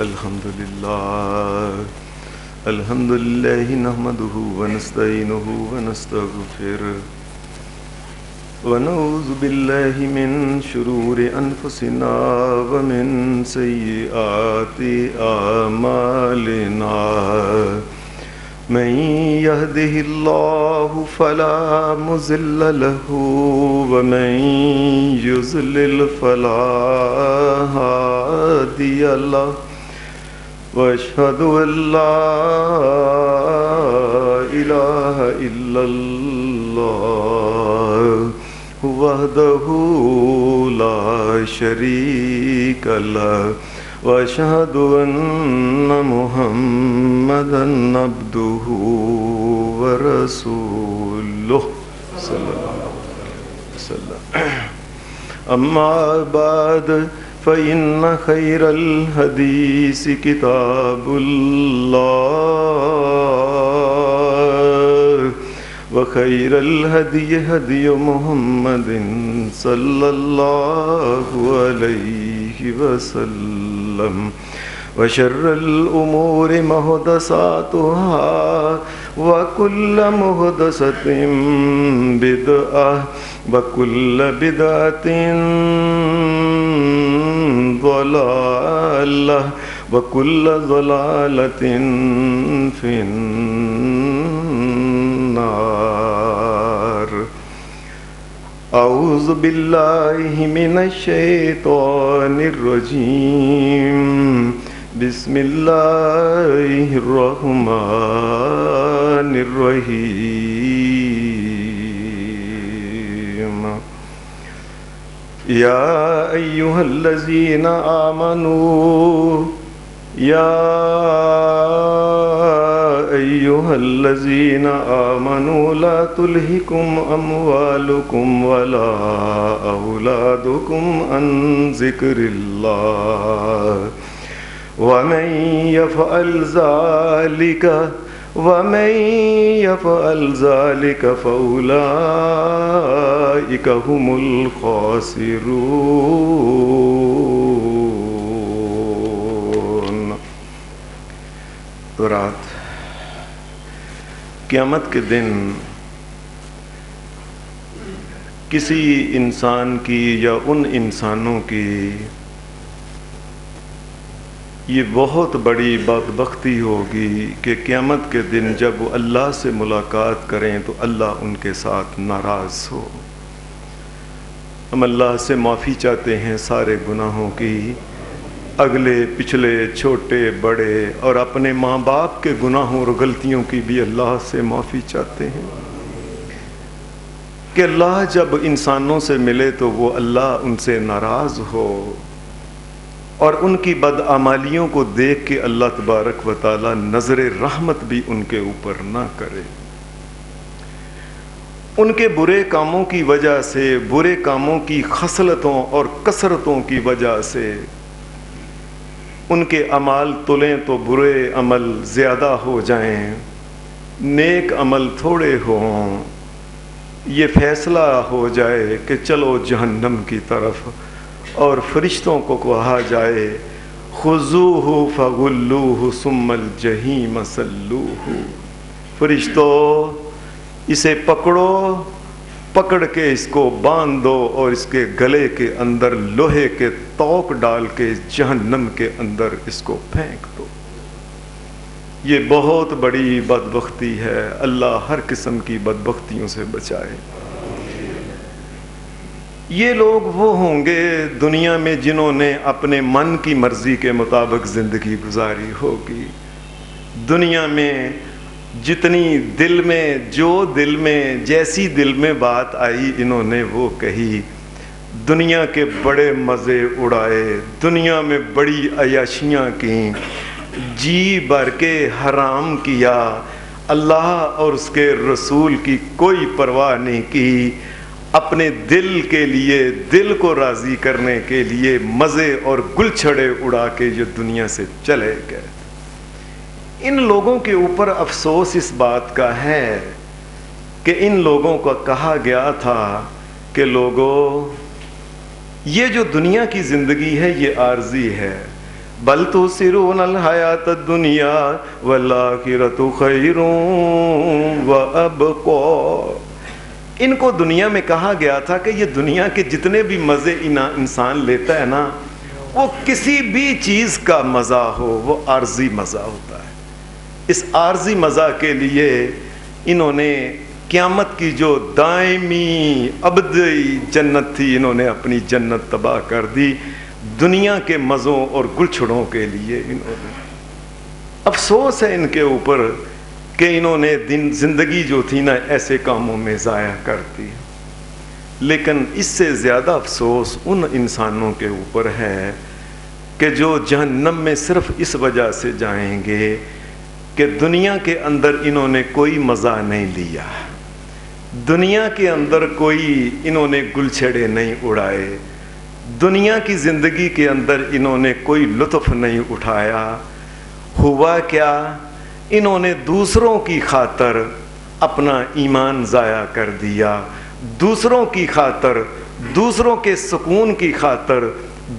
الحمد لله نحمده ونستعينه ونستغفره ونعوذ بالله من شرور أنفسنا ومن سيئات أعمالنا من يهده الله فلا مضل له ومن يضلل فلا هادي له وأشهد أن لا إله إلا الله وحده لا شريك له وأشهد أن محمدا عبده ورسوله صلى الله عليه وسلم. أما بعد فإن خير الحديث كتاب الله وخير الهدي هدي محمد صلى الله عليه وسلم وشر الأمور محدثاتها وكل محدثة بدعة وكل بدعة ضلالة وكل ضلالة في النار. أعوذ بالله من الشيطان الرجيم. بسم الله الرحمن الرحيم. يا أيها الذين آمنوا لا تلهكم أموالكم ولا أولادكم عن ذكر الله ومن يفعل ذلك فأولئك هم الخاسرون. تو رات قیامت کے دن کسی انسان کی یا ان انسانوں کی یہ بہت بڑی بدبختی ہوگی کہ قیامت کے دن جب وہ اللہ سے ملاقات کریں تو اللہ ان کے ساتھ ناراض ہو. ہم اللہ سے معافی چاہتے ہیں سارے گناہوں کی، اگلے پچھلے چھوٹے بڑے، اور اپنے ماں باپ کے گناہوں اور غلطیوں کی بھی اللہ سے معافی چاہتے ہیں کہ اللہ جب انسانوں سے ملے تو وہ اللہ ان سے ناراض ہو اور ان کی بدعمالیوں کو دیکھ کے اللہ تبارک و تعالی نظر رحمت بھی ان کے اوپر نہ کرے. ان کے برے کاموں کی وجہ سے، برے کاموں کی خصلتوں اور کثرتوں کی وجہ سے ان کے اعمال تلیں تو برے عمل زیادہ ہو جائیں، نیک عمل تھوڑے ہوں، یہ فیصلہ ہو جائے کہ چلو جہنم کی طرف، اور فرشتوں کو کہا جائے خذوہ فغلوہ ثم الجحیم صلوہ، فرشتوں اسے پکڑو، پکڑ کے اس کو باندھ دو اور اس کے گلے کے اندر لوہے کے توق ڈال کے جہنم کے اندر اس کو پھینک دو. یہ بہت بڑی بدبختی ہے. اللہ ہر قسم کی بدبختیوں سے بچائے. یہ لوگ وہ ہوں گے دنیا میں جنہوں نے اپنے من کی مرضی کے مطابق زندگی گزاری ہوگی. دنیا میں جتنی دل میں جیسی دل میں بات آئی انہوں نے وہ کہی. دنیا کے بڑے مزے اڑائے، دنیا میں بڑی عیاشیاں کیں، جی بھر کے حرام کیا، اللہ اور اس کے رسول کی کوئی پرواہ نہیں کی. اپنے دل کے لیے، دل کو راضی کرنے کے لیے مزے اور گل چھڑے اڑا کے یہ دنیا سے چلے گئے. ان لوگوں کے اوپر افسوس اس بات کا ہے کہ ان لوگوں کو کہا گیا تھا کہ لوگوں یہ جو دنیا کی زندگی ہے یہ عارضی ہے، بل تؤثرون الحیات الدنیا والآخرۃ خیر وابقی۔ ان کو دنیا میں کہا گیا تھا کہ یہ دنیا کے جتنے بھی مزے انسان لیتا ہے نا، وہ کسی بھی چیز کا مزہ ہو وہ عارضی مزہ ہوتا ہے۔ اس عارضی مزہ کے لیے انہوں نے قیامت کی جو دائمی ابدی جنت تھی، انہوں نے اپنی جنت تباہ کر دی دنیا کے مزوں اور گلچھڑوں کے لیے۔ انہوں نے افسوس ہے ان کے اوپر کہ انہوں نے زندگی جو تھی نا ایسے کاموں میں ضائع کر دی۔ لیکن اس سے زیادہ افسوس ان انسانوں کے اوپر ہے کہ جو جہنم میں صرف اس وجہ سے جائیں گے کہ دنیا کے اندر انہوں نے کوئی مزہ نہیں لیا، دنیا کے اندر کوئی انہوں نے گلچھڑے نہیں اڑائے، دنیا کی زندگی کے اندر انہوں نے کوئی لطف نہیں اٹھایا۔ ہوا کیا؟ انہوں نے دوسروں کی خاطر اپنا ایمان ضائع کر دیا، دوسروں کی خاطر، دوسروں کے سکون کی خاطر،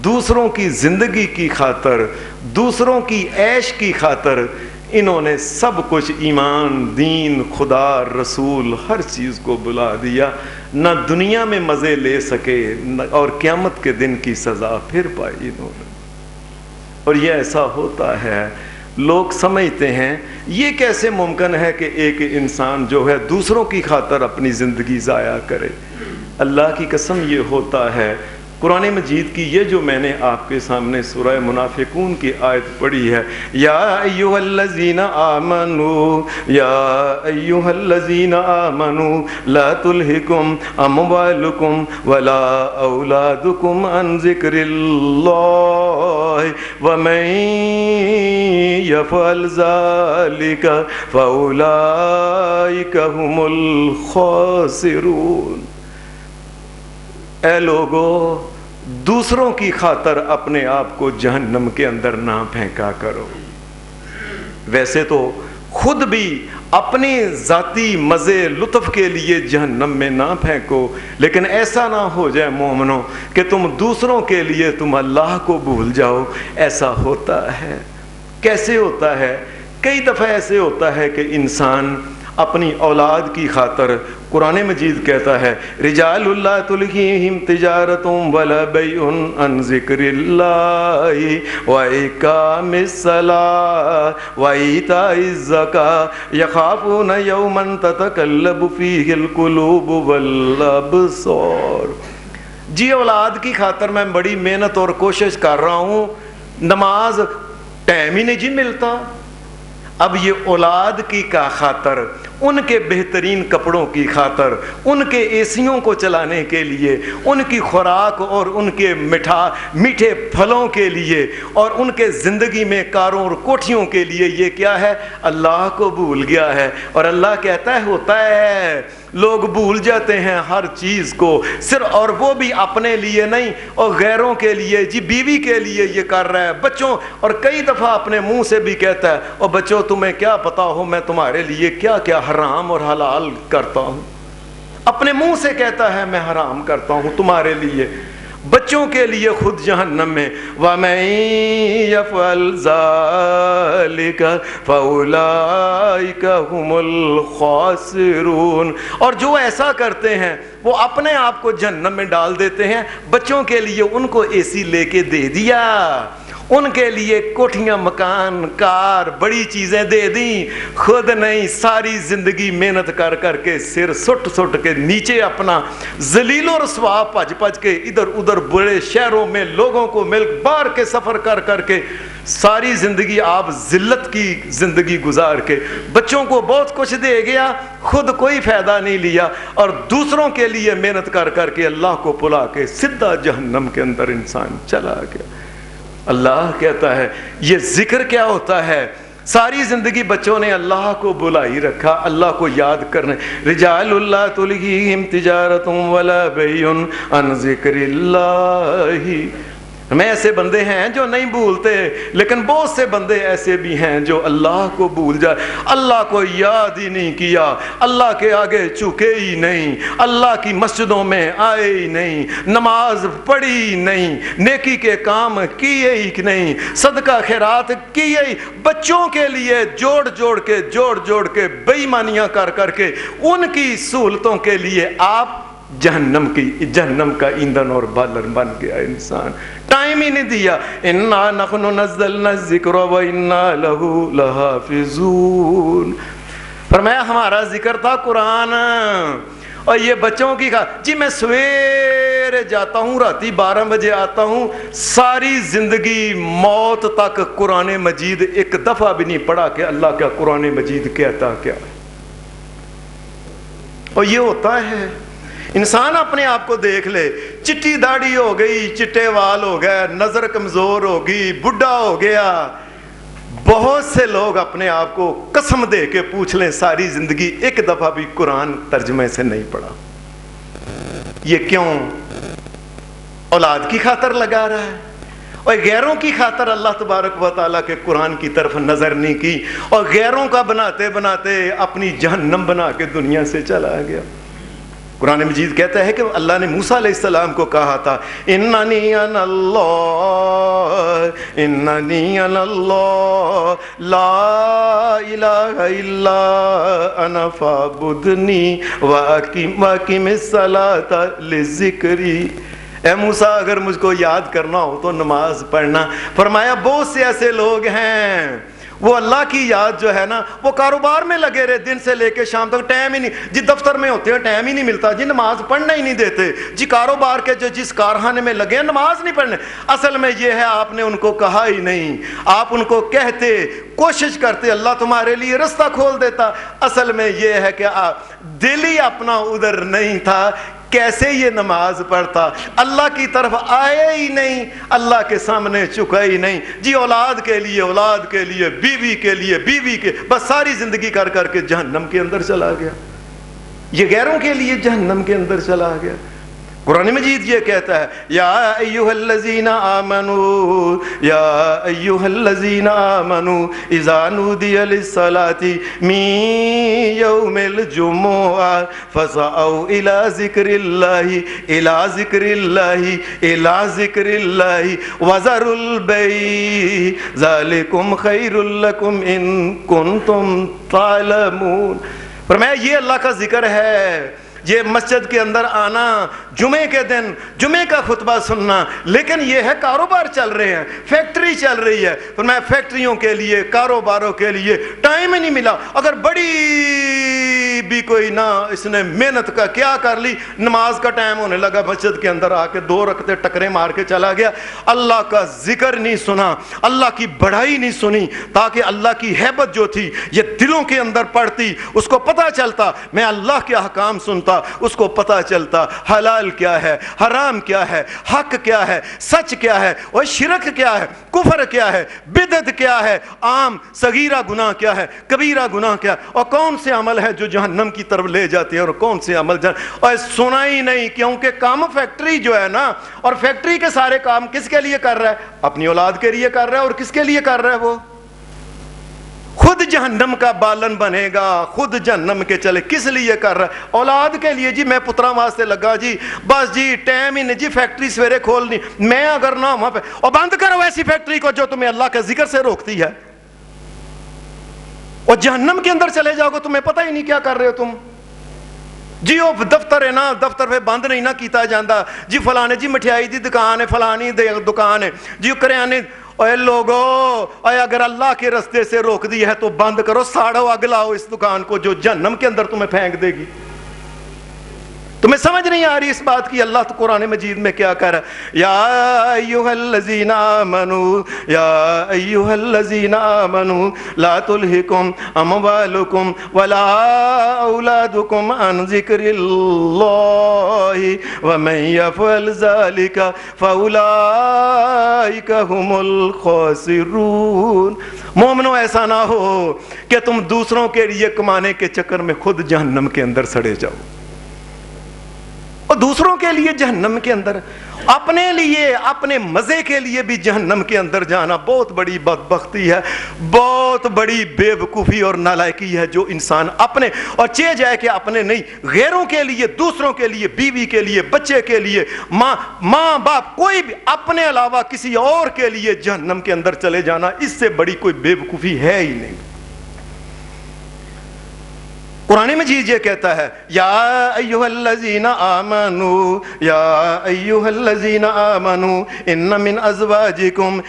دوسروں کی زندگی کی خاطر، دوسروں کی عیش کی خاطر انہوں نے سب کچھ، ایمان، دین، خدا، رسول، ہر چیز کو بلا دیا۔ نہ دنیا میں مزے لے سکے اور قیامت کے دن کی سزا پھر پائی انہوں نے۔ اور یہ ایسا ہوتا ہے، لوگ سمجھتے ہیں یہ کیسے ممکن ہے کہ ایک انسان جو ہے دوسروں کی خاطر اپنی زندگی ضائع کرے۔ اللہ کی قسم یہ ہوتا ہے۔ قرآن مجید کی یہ جو میں نے آپ کے سامنے سورہ منافقون کی آیت پڑھی ہے، یا ایھا الذین آمنوا، یا ایھا الذین آمنوا لا تلہکم اموالکم ولا اولادکم عن ذکر اللہ ومن یفعل ذلک فاولئک هم الخاسرون۔ اے لوگو، دوسروں کی خاطر اپنے آپ کو جہنم کے اندر نہ پھینکا کرو۔ ویسے تو خود بھی اپنے ذاتی مزے لطف کے لیے جہنم میں نہ پھینکو، لیکن ایسا نہ ہو جائے مومنو کہ تم دوسروں کے لیے تم اللہ کو بھول جاؤ۔ ایسا ہوتا ہے۔ کیسے ہوتا ہے؟ کئی دفعہ ایسے ہوتا ہے کہ انسان اپنی اولاد کی خاطر، قرآن مجید کہتا ہے رجال لا تلہیہم تجارۃ ولا بیع عن ذکر اللہ وإقام الصلاۃ وإیتاء الزکاۃ یخافون یوما تتقلب فیہ القلوب والابصار۔ جی اولاد کی خاطر میں بڑی محنت اور کوشش کر رہا ہوں، نماز ٹائم ہی نہیں جی ملتا۔ اب یہ اولاد کی کا خاطر، ان کے بہترین کپڑوں کی خاطر، ان کے اے سیوں کو چلانے کے لیے، ان کی خوراک اور ان کے میٹھے پھلوں کے لیے اور ان کے زندگی میں کاروں اور کوٹھیوں کے لیے یہ کیا ہے؟ اللہ کو بھول گیا ہے۔ اور اللہ کہتا ہے ہوتا ہے، لوگ بھول جاتے ہیں ہر چیز کو، صرف اور وہ بھی اپنے لیے نہیں اور غیروں کے لیے، جی بیوی کے لیے یہ کر رہا ہے، بچوں، اور کئی دفعہ اپنے منہ سے بھی کہتا ہے اور بچوں تمہیں کیا پتا ہو میں تمہارے لیے کیا کیا حرام اور حلال کرتا ہوں۔ اپنے منہ سے کہتا ہے میں حرام کرتا ہوں تمہارے لیے، بچوں کے لیے خود جہنم میں۔ وَمَن يَفْعَلْ ذَلِكَ فَأُولَئِكَ هُمُ الْخَاسِرُونَ۔ اور جو ایسا کرتے ہیں وہ اپنے آپ کو جہنم میں ڈال دیتے ہیں۔ بچوں کے لیے ان کو اے سی لے کے دے دیا، ان کے لیے کوٹھیاں، مکان، کار، بڑی چیزیں دے دیں، خود نہیں، ساری زندگی محنت کر کر کے سر سٹ سٹ کے نیچے اپنا ذلیل و رسوا پج پج کے ادھر ادھر بڑے شہروں میں لوگوں کو مل باہر کے سفر کر کر کے ساری زندگی آپ ذلت کی زندگی گزار کے بچوں کو بہت کچھ دے گیا، خود کوئی فائدہ نہیں لیا، اور دوسروں کے لیے محنت کر کر کے اللہ کو بھلا کے سیدھا جہنم کے اندر انسان چلا گیا۔ اللہ کہتا ہے یہ ذکر کیا ہوتا ہے؟ ساری زندگی بچوں نے اللہ کو بلا ہی رکھا، اللہ کو یاد کرنے۔ رجال اللہ تلہیہم تجارۃ ولا بیع عن ذکر اللہ میں ایسے بندے ہیں جو نہیں بھولتے، لیکن بہت سے بندے ایسے بھی ہیں جو اللہ کو بھول جائے، اللہ کو یاد ہی نہیں کیا، اللہ کے آگے جھکے ہی نہیں، اللہ کی مسجدوں میں آئے ہی نہیں، نماز پڑھی ہی نہیں، نیکی کے کام کیے ہی نہیں، صدقہ خیرات کیے ہی، بچوں کے لیے جوڑ جوڑ کے بے ایمانیاں کر کے ان کی سہولتوں کے لیے آپ جہنم کا ایندھن اور بالن بن گیا انسان، ٹائم ہی نہیں دیا۔ اِنَّا نَحْنُ نَزَّلْنَا الذِّكْرَ وَإِنَّا لَهُ لَحَافِظُونَ۔ فرمایا ہمارا ذکر تھا قرآن، اور یہ بچوں کی جی میں سویرے جاتا ہوں، راتی 12 بجے آتا ہوں، ساری زندگی موت تک قرآن مجید ایک دفعہ بھی نہیں پڑھا کہ اللہ کا قرآن مجید کہتا کیا، اور یہ ہوتا ہے۔ انسان اپنے آپ کو دیکھ لے، چٹی داڑھی ہو گئی، چٹے وال ہو گئے، نظر کمزور ہوگی، بڈھا ہو گیا۔ بہت سے لوگ اپنے آپ کو قسم دے کے پوچھ لیں ساری زندگی ایک دفعہ بھی قرآن ترجمے سے نہیں پڑھا۔ یہ کیوں؟ اولاد کی خاطر لگا رہا ہے، اور غیروں کی خاطر اللہ تبارک و تعالیٰ کے قرآن کی طرف نظر نہیں کی، اور غیروں کا بناتے بناتے اپنی جہنم بنا کے دنیا سے چلا گیا۔ قرآن مجید کہتا ہے کہ اللہ نے موسیٰ علیہ السلام کو کہا تھا اننی انا اللہ لا الہ الا انا فاعبدنی واقم الصلاۃ لذکری۔ اے موسیٰ اگر مجھ کو یاد کرنا ہو تو نماز پڑھنا۔ فرمایا بہت سے ایسے لوگ ہیں وہ اللہ کی یاد جو ہے نا وہ کاروبار میں لگے رہے دن سے لے کے شام تک، ٹائم ہی نہیں، جی دفتر میں ہوتے ہیں ٹائم ہی نہیں ملتا، جی نماز پڑھنا ہی نہیں دیتے، جی کاروبار کے جو جس کارخانے میں لگے ہیں نماز نہیں پڑھنے۔ اصل میں یہ ہے آپ نے ان کو کہا ہی نہیں، آپ ان کو کہتے، کوشش کرتے، اللہ تمہارے لیے رستہ کھول دیتا۔ اصل میں یہ ہے کہ دل ہی اپنا ادھر نہیں تھا، کیسے یہ نماز پڑھتا، اللہ کی طرف آئے ہی نہیں، اللہ کے سامنے چکا ہی نہیں، جی اولاد کے لیے بیوی کے لیے بس ساری زندگی کر کے جہنم کے اندر چلا گیا، یہ غیروں کے لیے جہنم کے اندر چلا گیا۔ قرآن مجید یہ کہتا ہے یا ایھا الذین آمنوا اذا نودی للصلاۃ من یوم الجمعہ فسعوا الی ذکر اللہ وذروا البیع ذلکم خیر لکم ان کنتم تعلمون۔ فرمایا یہ اللہ کا ذکر ہے، یہ مسجد کے اندر آنا، جمعے کے دن جمعے کا خطبہ سننا، لیکن یہ ہے کاروبار چل رہے ہیں، فیکٹری چل رہی ہے، فرمایا فیکٹریوں کے لیے کاروباروں کے لیے ٹائم ہی نہیں ملا۔ اگر بڑی بھی کوئی نہ اس نے محنت کا کیا کر لی، نماز کا ٹائم ہونے لگا مسجد کے اندر آ کے 2 رکعتیں ٹکرے مار کے چلا گیا، اللہ کا ذکر نہیں سنا، اللہ کی بڑائی نہیں سنی، تاکہ اللہ کی ہیبت جو تھی یہ دلوں کے اندر پڑتی، اس کو پتہ چلتا میں اللہ کے احکام سنتا، اس کو پتہ چلتا حلال کیا ہے، حرام کیا ہے، حق کیا ہے، سچ کیا ہے، اور شرک کیا ہے، کفر کیا ہے، بدعت کیا ہے، عام صغیرہ گناہ کیا ہے، کبیرہ گناہ کیا ہے، اور کون سے عمل ہے جو جہنم کی طرف لے جاتے ہیں اور کون سے عمل اور سنا ہی نہیں، کیونکہ کام فیکٹری جو ہے نا، اور فیکٹری کے سارے کام کس کے لیے کر رہا ہے؟ اپنی اولاد کے لیے کر رہا ہے، اور کس کے لیے کر رہا ہے؟ وہ خود جہنم کا بالن بنے گا، خود جہنم کے چلے، کس لیے کر رہا ہے؟ اولاد کے لیے، جی میں پترا واسطے لگا، جی بس جی ٹائم ہی نہیں، جی فیکٹری سویرے کھولنی، میں اگر نہ وہاں پہ، اور بند کرو ایسی فیکٹری کو جو تمہیں اللہ کے ذکر سے روکتی ہے، اور جہنم کے اندر چلے جاؤ گے تمہیں پتہ ہی نہیں کیا کر رہے ہو تم۔ جی وہ دفتر ہے نا، دفتر پہ بند نہیں نہ کیتا جاندہ، جی فلانے جی مٹھائی دی دکان ہے، فلانی دکان ہے، جی کریانے، اے لوگو اے اگر اللہ کے رستے سے روک دی ہے تو بند کرو، ساڑو، اگ لاؤ اس دکان کو جو جہنم کے اندر تمہیں پھینک دے گی۔ تمہیں سمجھ نہیں آ رہی اس بات کی؟ اللہ تو قرآن مجید میں کیا کہہ رہا ہے؟ یا ایھا الذین آمنوا لا تلہکم اموالکم ولا اولادکم عن ذکر اللہ ومن یفعل ذلک فاولئک هم الخاسرون۔ مومنو ایسا نہ ہو کہ تم دوسروں کے لیے کمانے کے چکر میں خود جہنم کے اندر سڑے جاؤ، اور دوسروں کے لیے جہنم کے اندر، اپنے لیے اپنے مزے کے لیے بھی جہنم کے اندر جانا بہت بڑی بدبختی ہے، بہت بڑی بے وقوفی اور نالائکی ہے جو انسان اپنے اور چے جائے کہ اپنے نہیں غیروں کے لیے، دوسروں کے لیے، بیوی کے لیے، بچے کے لیے، ماں باپ، کوئی بھی اپنے علاوہ کسی اور کے لیے جہنم کے اندر چلے جانا، اس سے بڑی کوئی بے وقوفی ہے ہی نہیں۔ قرآن مجید یہ کہتا ہے یا ایھا الذین آمنوا یا ایھا الذین آمنوا ان من ازواجکم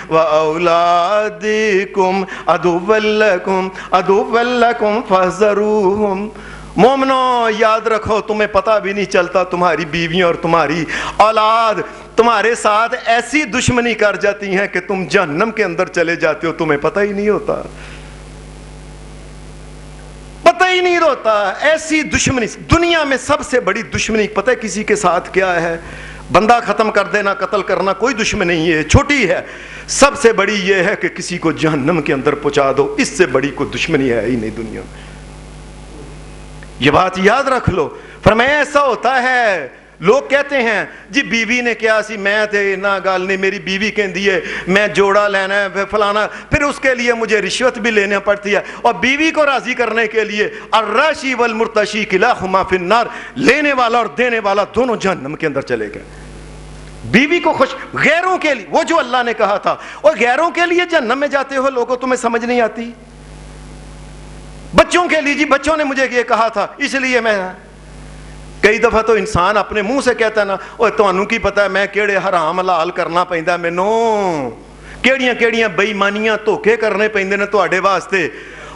و اولادکم عدوا لکم فاحذروہم۔ مومنو یاد رکھو، تمہیں پتہ بھی نہیں چلتا تمہاری بیویاں اور تمہاری اولاد تمہارے ساتھ ایسی دشمنی کر جاتی ہیں کہ تم جہنم کے اندر چلے جاتے ہو، تمہیں پتہ ہی نہیں ہوتا، پتہ ہی نہیں ہوتا۔ ایسی دشمنی، دنیا میں سب سے بڑی دشمنی پتہ ہے کسی کے ساتھ کیا ہے؟ بندہ ختم کر دینا، قتل کرنا کوئی دشمنی نہیں ہے، چھوٹی ہے۔ سب سے بڑی یہ ہے کہ کسی کو جہنم کے اندر پہنچا دو، اس سے بڑی کوئی دشمنی ہے ہی نہیں دنیا میں۔ یہ بات یاد رکھ لو۔ فرمایا ایسا ہوتا ہے، لوگ کہتے ہیں جی بیوی نے کیا سی، میں تے نہ گل نہیں، میری بیوی کہندی ہے میں جوڑا لینا ہے فلانا، پھر اس کے لیے مجھے رشوت بھی لینا پڑتی ہے، اور بیوی کو راضی کرنے کے لیے الراشی والمرتشی کلاہما فی النار، لینے والا اور دینے والا دونوں جہنم کے اندر چلے گئے۔ بیوی کو خوش، غیروں کے لیے، وہ جو اللہ نے کہا تھا، اور غیروں کے لیے جہنم میں جاتے ہو لوگوں، تمہیں سمجھ نہیں آتی؟ بچوں کے لیے، جی بچوں نے مجھے یہ کہا تھا اس لیے میں، کئی دفعہ تو انسان اپنے منہ سے کہتا ہے نا، اوہ تانوں کی پتہ ہے میں کیڑے حرام حلال کرنا پیندا مینوں، کیڑیاں بے ایمانیاں دھوکے کرنے پیندے نے تواڈے واسطے،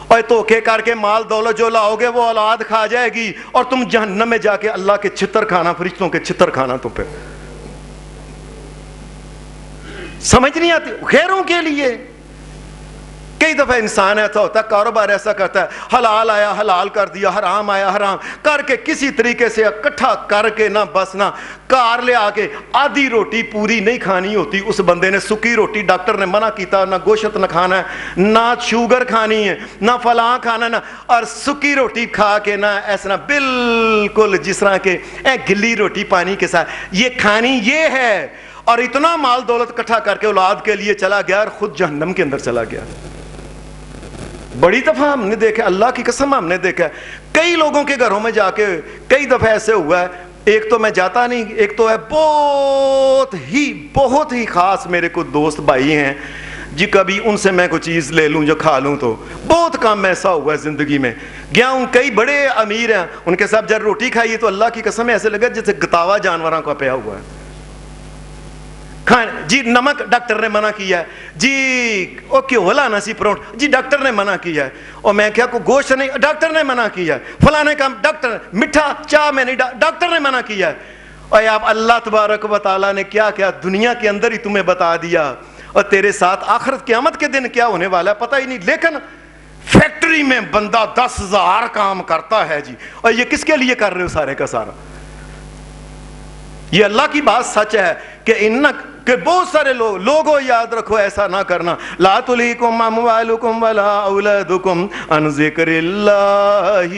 اور دھوکے کر کے مال دولت جو لاؤ گے وہ اولاد کھا جائے گی، اور تم جہنم میں جا کے اللہ کے چھتر کھانا، فرشتوں کے چھتر کھانا۔ تو پھر سمجھ نہیں آتی غیروں کے لیے۔ کئی دفعہ انسان ایسا ہوتا ہے، کاروبار ایسا کرتا ہے، حلال آیا حلال کر دیا، حرام آیا حرام کر کے، کسی طریقے سے اکٹھا کر کے نہ بس نہ کار لے آ کے آدھی روٹی پوری نہیں کھانی ہوتی اس بندے نے، سکی روٹی ڈاکٹر نے منع کیتا، نہ گوشت نہ کھانا ہے، نہ شوگر کھانی ہے، نہ فلاں کھانا ہے، اور سکی روٹی کھا کے نہ ایسا بالکل جس طرح کے گلی روٹی پانی کے ساتھ یہ کھانی یہ ہے، اور اتنا مال دولت اکٹھا کر کے اولاد کے لیے چلا گیا اور خود جہنم کے اندر چلا گیا۔ بڑی دفعہ ہم نے دیکھا، اللہ کی قسم ہم نے دیکھا کئی لوگوں کے گھروں میں جا کے، کئی دفعہ ایسے ہوا ہے، ایک تو میں جاتا نہیں، ایک تو ہے بہت ہی خاص میرے کو دوست بھائی ہیں جی، کبھی ان سے میں کوئی چیز لے لوں جو کھا لوں، تو بہت کم ایسا ہوا ہے زندگی میں گیا ہوں، کئی بڑے امیر ہیں، ان کے ساتھ جب روٹی کھائی تو اللہ کی قسم ایسے لگا جیسے گتاوا جانوراں کا پیا ہوا ہے۔ جی نمک ڈاکٹر نے منع کیا ہے، جی او کیوں لانا سی پرونٹ، جی ڈاکٹر نے منع کیا ہے، اور میں کیا کو گوشت نہیں، ڈاکٹر نے منع کیا ہے، فلانے کا ڈاکٹر، میٹھا چاہ میں نہیں، ڈاکٹر نے منع کیا ہے۔ اور آپ اللہ تبارک و تعالیٰ نے کیا کیا دنیا کے اندر ہی تمہیں بتا دیا، اور تیرے ساتھ آخرت قیامت کے دن کیا ہونے والا ہے پتہ ہی نہیں۔ لیکن فیکٹری میں بندہ 10,000 کام کرتا ہے جی، اور یہ کس کے لیے کر رہے ہو سارے کا سارا؟ یہ اللہ کی بات سچ ہے کہ بہت سارے لوگوں یاد رکھو ایسا نہ کرنا، لا تلہکم اموالکم ولا اولادکم عن ذکر اللہ۔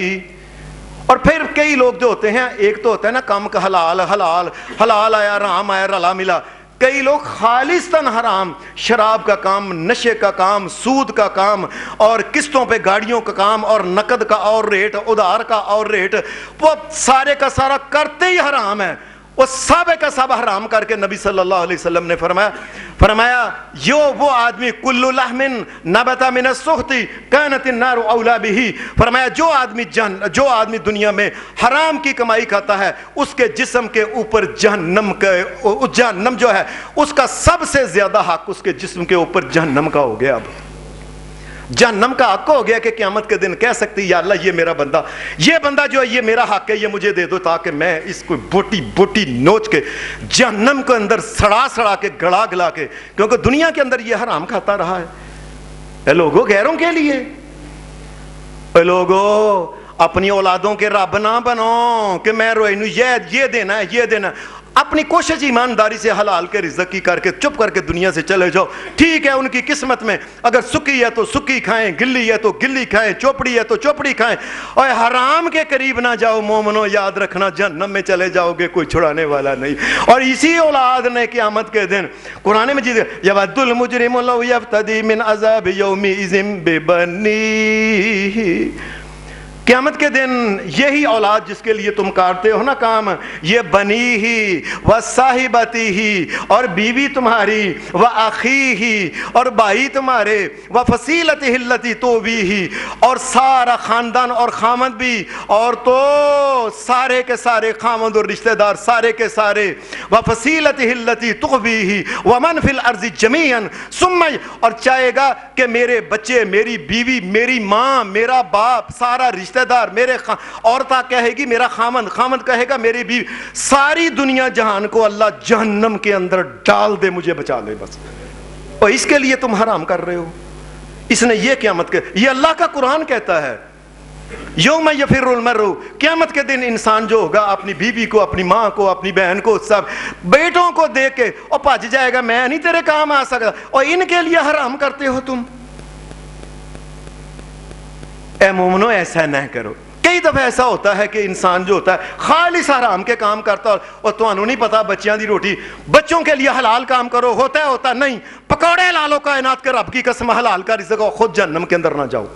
اور پھر کئی لوگ جو ہوتے ہیں، ایک تو ہوتا ہے نا کام کا حلال آیا حرام آیا رلا ملا، کئی لوگ خالصتاً حرام، شراب کا کام، نشے کا کام، سود کا کام، اور قسطوں پہ گاڑیوں کا کام، اور نقد کا اور ریٹ، ادھار کا اور ریٹ، وہ سارے کا سارا کرتے ہی حرام ہے، وہ سب کا سب حرام کر کے نبی صلی اللہ علیہ وسلم نے فرمایا وہ آدمی کل لحم نبت من السخط کانت النار اولا بہ، فرمایا جو آدمی دنیا میں حرام کی کمائی کھاتا ہے اس کے جسم کے اوپر جہنم جو ہے اس کا سب سے زیادہ حق اس کے جسم کے اوپر جہنم کا ہو گیا۔ اب جہنم کا حق ہو گیا کہ قیامت کے دن کہہ سکتی یا اللہ یہ بندہ جو ہے یہ میرا حق ہے، یہ مجھے دے دو تاکہ میں اس کو بوٹی نوچ کے جہنم کے اندر سڑا کے گلا کے، کیونکہ دنیا کے اندر یہ حرام کھاتا رہا ہے۔ اے لوگوں غیروں کے لیے، اے لوگوں اپنی اولادوں کے رب نہ بنو کہ میں روئینو یہ دینا ہے۔ اپنی کوشش ایمانداری سے حلال کے رزق کی کر کے چپ کر کے دنیا سے چلے جاؤ. ٹھیک ہے ان کی قسمت میں اگر سکی ہے تو سکی کھائیں, گلی ہے تو گلی کھائیں, چوپڑی ہے تو چوپڑی کھائیں, اور حرام کے قریب نہ جاؤ مومنو, یاد رکھنا جہنم میں چلے جاؤ گے, کوئی چھڑانے والا نہیں. اور اسی اولاد نے قیامت کے دن قرآن مجید یود المجرم لو یفتدی من عذاب یومئذ ببنیہ, قیامت کے دن یہی اولاد جس کے لیے تم کرتے ہو نا کام, یہ بنی ہی و صاحبتی ہی, اور بیوی تمہاری, و اخی ہی, اور بھائی تمہارے, و فصیلت ہلتی تو بھی ہی, اور سارا خاندان اور خامد بھی, اور تو سارے کے سارے خامد اور رشتہ دار سارے کے سارے, و فصیلت ہلتی تو بھی ہی, و من فی الارض جمیعا ثم, اور چاہے گا کہ میرے بچے, میری بیوی, میری ماں, میرا باپ, سارا رشتہ دار, میرے عورتہ کہے گی میرا خامند, خامند کہے گا میری بیوی, ساری دنیا جہان کو اللہ جہنم کے اندر ڈال دے, مجھے بچا لے بس. اور اس کے لیے تم حرام کر رہے ہو. اس نے یہ قیامت کے, یہ اللہ کا قرآن کہتا ہے یوم یفر المرء, قیامت کے دن انسان جو ہوگا اپنی بیوی کو, اپنی ماں کو, اپنی بہن کو, سب بیٹوں کو دیکھ کے اور بھج جائے گا, میں نہیں تیرے کام آ سکتا, اور ان کے لیے حرام کرتے ہو تم. اے مومنو ایسا نہ کرو. کئی دفعہ ایسا ہوتا ہے کہ انسان جو ہوتا ہے خالص حرام کے کام کرتا, اور تمہیں نہیں پتا بچیاں دی روٹی, بچوں کے لیے حلال کام کرو, ہوتا نہیں, پکوڑے لالو کائنات کے رب کی قسم حلال کا رزق, خود جہنم کے اندر نہ جاؤ.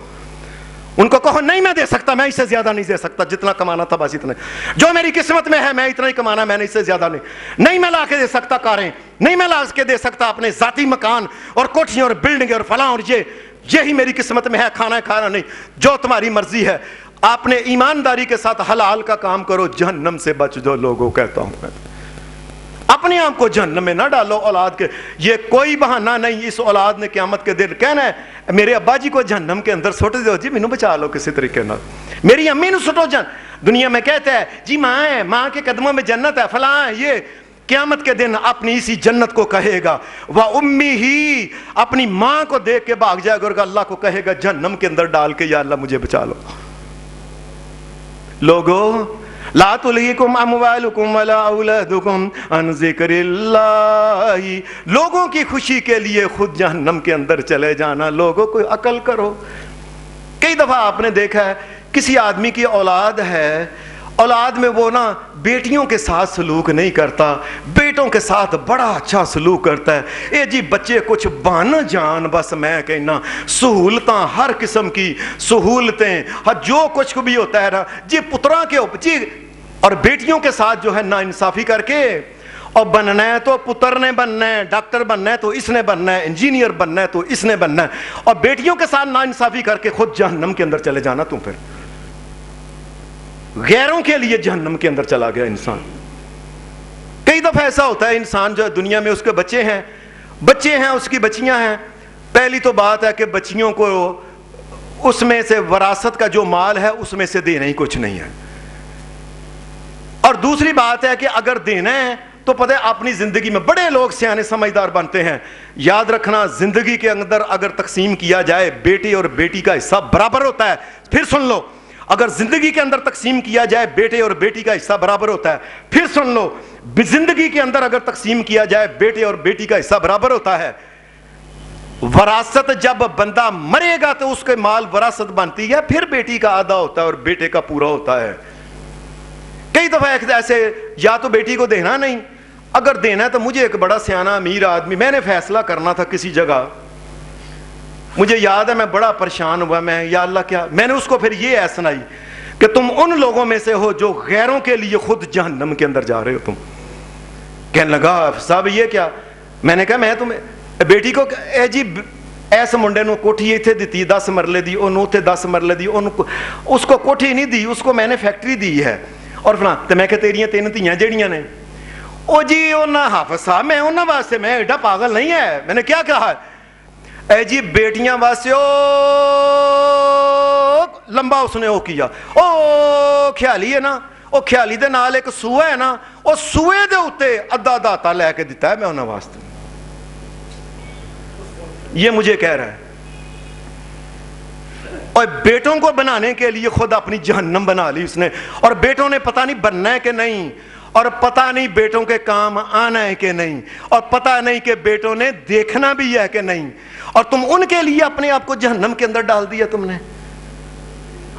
ان کو کہو نہیں میں دے سکتا, میں اس سے زیادہ نہیں دے سکتا, جتنا کمانا تھا بس اتنا, جو میری قسمت میں ہے میں اتنا ہی کمانا, میں نے اس سے زیادہ نہیں میں لا کے دے سکتا کاریں, نہیں میں لا کے دے سکتا اپنے ذاتی مکان اور کوٹھیاں اور بلڈنگ اور فلاں, اور یہی میری قسمت میں ہے, کھانا ہے کھانا نہیں, جو تمہاری مرضی ہے. آپ نے ایمانداری کے ساتھ حلال کا کام کرو, جہنم سے بچ جو لوگوں کہتا ہوں میں. اپنے آپ کو جہنم میں نہ ڈالو اولاد کے, یہ کوئی بہانہ نہیں. اس اولاد نے قیامت کے دن کہنا ہے میرے ابا جی کو جہنم کے اندر سٹ دو جی, مینوں بچا لو کسی طریقے نال, میری امی نو سٹو دنیا میں کہتا ہے جی ماں ہے, ماں کے قدموں میں جنت ہے, فلاں ہے, یہ قیامت کے دن اپنی اسی جنت کو کہے گا, وہ امی ہی, اپنی ماں کو دیکھ کے بھاگ جائے گا, اور اللہ کو کہے گا جہنم کے اندر ڈال کے یا اللہ مجھے بچا لو. لوگو لا تلہیکم اموالکم ولا اولادکم عن ذکر اللہ, لوگوں کی خوشی کے لیے خود جہنم کے اندر چلے جانا. لوگوں کو عقل کرو. کئی دفعہ آپ نے دیکھا ہے کسی آدمی کی اولاد ہے, اولاد میں وہ نا بیٹیوں کے ساتھ سلوک نہیں کرتا, بیٹوں کے ساتھ بڑا اچھا سلوک کرتا ہے. اے جی بچے کچھ بان جان, بس میں کہنا سہولتاں, ہر قسم کی سہولتیں, جو کچھ بھی ہوتا ہے نا جی پترا کے جی, اور بیٹیوں کے ساتھ جو ہے نا انصافی کر کے, اور بننا ہے تو پتر نے بننا ہے, ڈاکٹر بننا ہے تو اس نے بننا ہے, انجینئر بننا ہے تو اس نے بننا ہے, اور بیٹیوں کے ساتھ نا انصافی کر کے خود جہنم کے اندر چلے جانا. تم پھر غیروں کے لیے جہنم کے اندر چلا گیا انسان. کئی دفعہ ایسا ہوتا ہے انسان جو دنیا میں اس کے بچے ہیں, اس کی بچیاں ہیں. پہلی تو بات ہے کہ بچیوں کو اس میں سے وراثت کا جو مال ہے اس میں سے دینا ہی کچھ نہیں ہے, اور دوسری بات ہے کہ اگر دینا ہے تو پتہ ہے اپنی زندگی میں بڑے لوگ سیانے سمجھدار بنتے ہیں. یاد رکھنا زندگی کے اندر اگر تقسیم کیا جائے بیٹے اور بیٹی کا حصہ برابر ہوتا ہے. پھر سن لو, اگر زندگی کے اندر تقسیم کیا جائے بیٹے اور بیٹی کا حصہ برابر ہوتا ہے. پھر سن لو, زندگی کے اندر اگر تقسیم کیا جائے بیٹے اور بیٹی کا حصہ برابر ہوتا ہے. وراثت جب بندہ مرے گا تو اس کے مال وراثت بنتی ہے, پھر بیٹی کا آدھا ہوتا ہے اور بیٹے کا پورا ہوتا ہے. کئی دفعہ ایسے یا تو بیٹی کو دینا نہیں, اگر دینا ہے تو مجھے ایک بڑا سیانا امیر آدمی, میں نے فیصلہ کرنا تھا کسی جگہ, مجھے یاد ہے میں بڑا پریشان ہوا, میں یا اللہ کیا, میں نے اس کو پھر یہ ایس سنائی کہ تم ان لوگوں میں سے ہو جو غیروں کے لیے خود جہنم کے اندر جا رہے ہو. تم کہنے لگا صاحب یہ کیا, میں نے کہا میں تمہیں بیٹی کو اے جی ایس منڈے نو کوٹھی ایتھے دیتی 10 مرلے دی, انہوں تے 10 مرلے دی, اس کو کوٹھی نہیں دی, اس کو میں نے فیکٹری دی ہے, اور فلاں. تو میں کہ تیریاں 3 دھیاں جیڑیاں نے, او جی انہاں حافظ صاحب میں انہاں واسطے میں ایڈا پاگل نہیں ہے. میں نے کیا کہا, اے جی بیٹیاں واسطے او لمبا اس نے او کیا, او خیالی ہے نا, او خیالی دے نال ایک سوئے ہے نا, او سوئے دے اوتے ادھا داتا لے کے دیتا ہے میں انہاں واسطے. یہ مجھے کہہ رہا ہے. اور بیٹوں کو بنانے کے لیے خود اپنی جہنم بنا لی اس نے, اور بیٹوں نے پتہ نہیں بننا ہے کہ نہیں, اور پتہ نہیں بیٹوں کے کام آنا ہے کہ نہیں, اور پتہ نہیں کہ بیٹوں نے دیکھنا بھی ہے کہ نہیں, اور تم ان کے لیے اپنے آپ کو جہنم کے اندر ڈال دیا تم نے.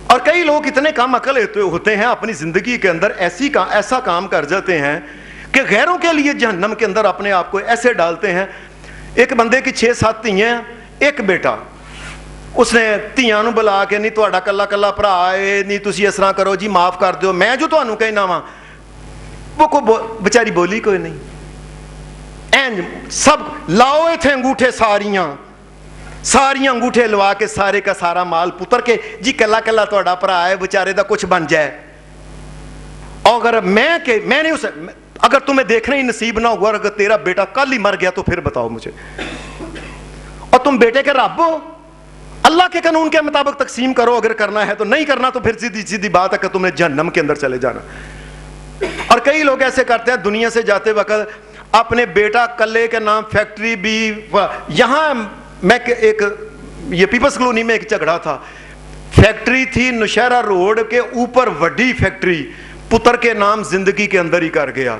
اور کئی لوگ اتنے کم عقل ہوتے ہیں اپنی زندگی کے اندر ایسا کام کر جاتے ہیں کہ غیروں کے لیے جہنم کے اندر اپنے آپ کو ایسے ڈالتے ہیں. ایک بندے کی 6-7 دھیاں, ایک بیٹا, اس نے دھیاں نو بلا کے نہیں تہاڈا کلا کلا بھرا ہے, نہیں تسی اس طرح کرو جی, معاف کر دیو, میں جو تانوں کہنا وا, وہ کو بیچاری بولی کوئی نہیں. این سب لاؤ تھے انگوٹھے, ساریاں انگوٹھے لوا کے سارے کا سارا مال پتر کے, جی کلا کلا تہاڈا بھرا ہے, بیچارے دا کچھ بن جائے. اور اگر میں نے اسے, اگر تمہیں دیکھنا ہی نصیب نہ ہوا, اگر تیرا بیٹا کل ہی مر گیا تو پھر بتاؤ مجھے. اور تم بیٹے کے رب ہو, اللہ کے قانون کے مطابق تقسیم کرو اگر کرنا ہے تو, نہیں کرنا تو پھر سیدھی بات ہے کہ تم نے جہنم کے اندر چلے جانا. اور کئی لوگ ایسے کرتے ہیں, دنیا سے جاتے وقت اپنے بیٹا کلے کے نام فیکٹری بھی, یہاں میں ایک یہ پیپلز کلونی میں ایک جھگڑا تھا, فیکٹری تھی نوشہرہ روڈ کے اوپر, وڈی فیکٹری, پتر کے نام زندگی کے اندر ہی کر گیا.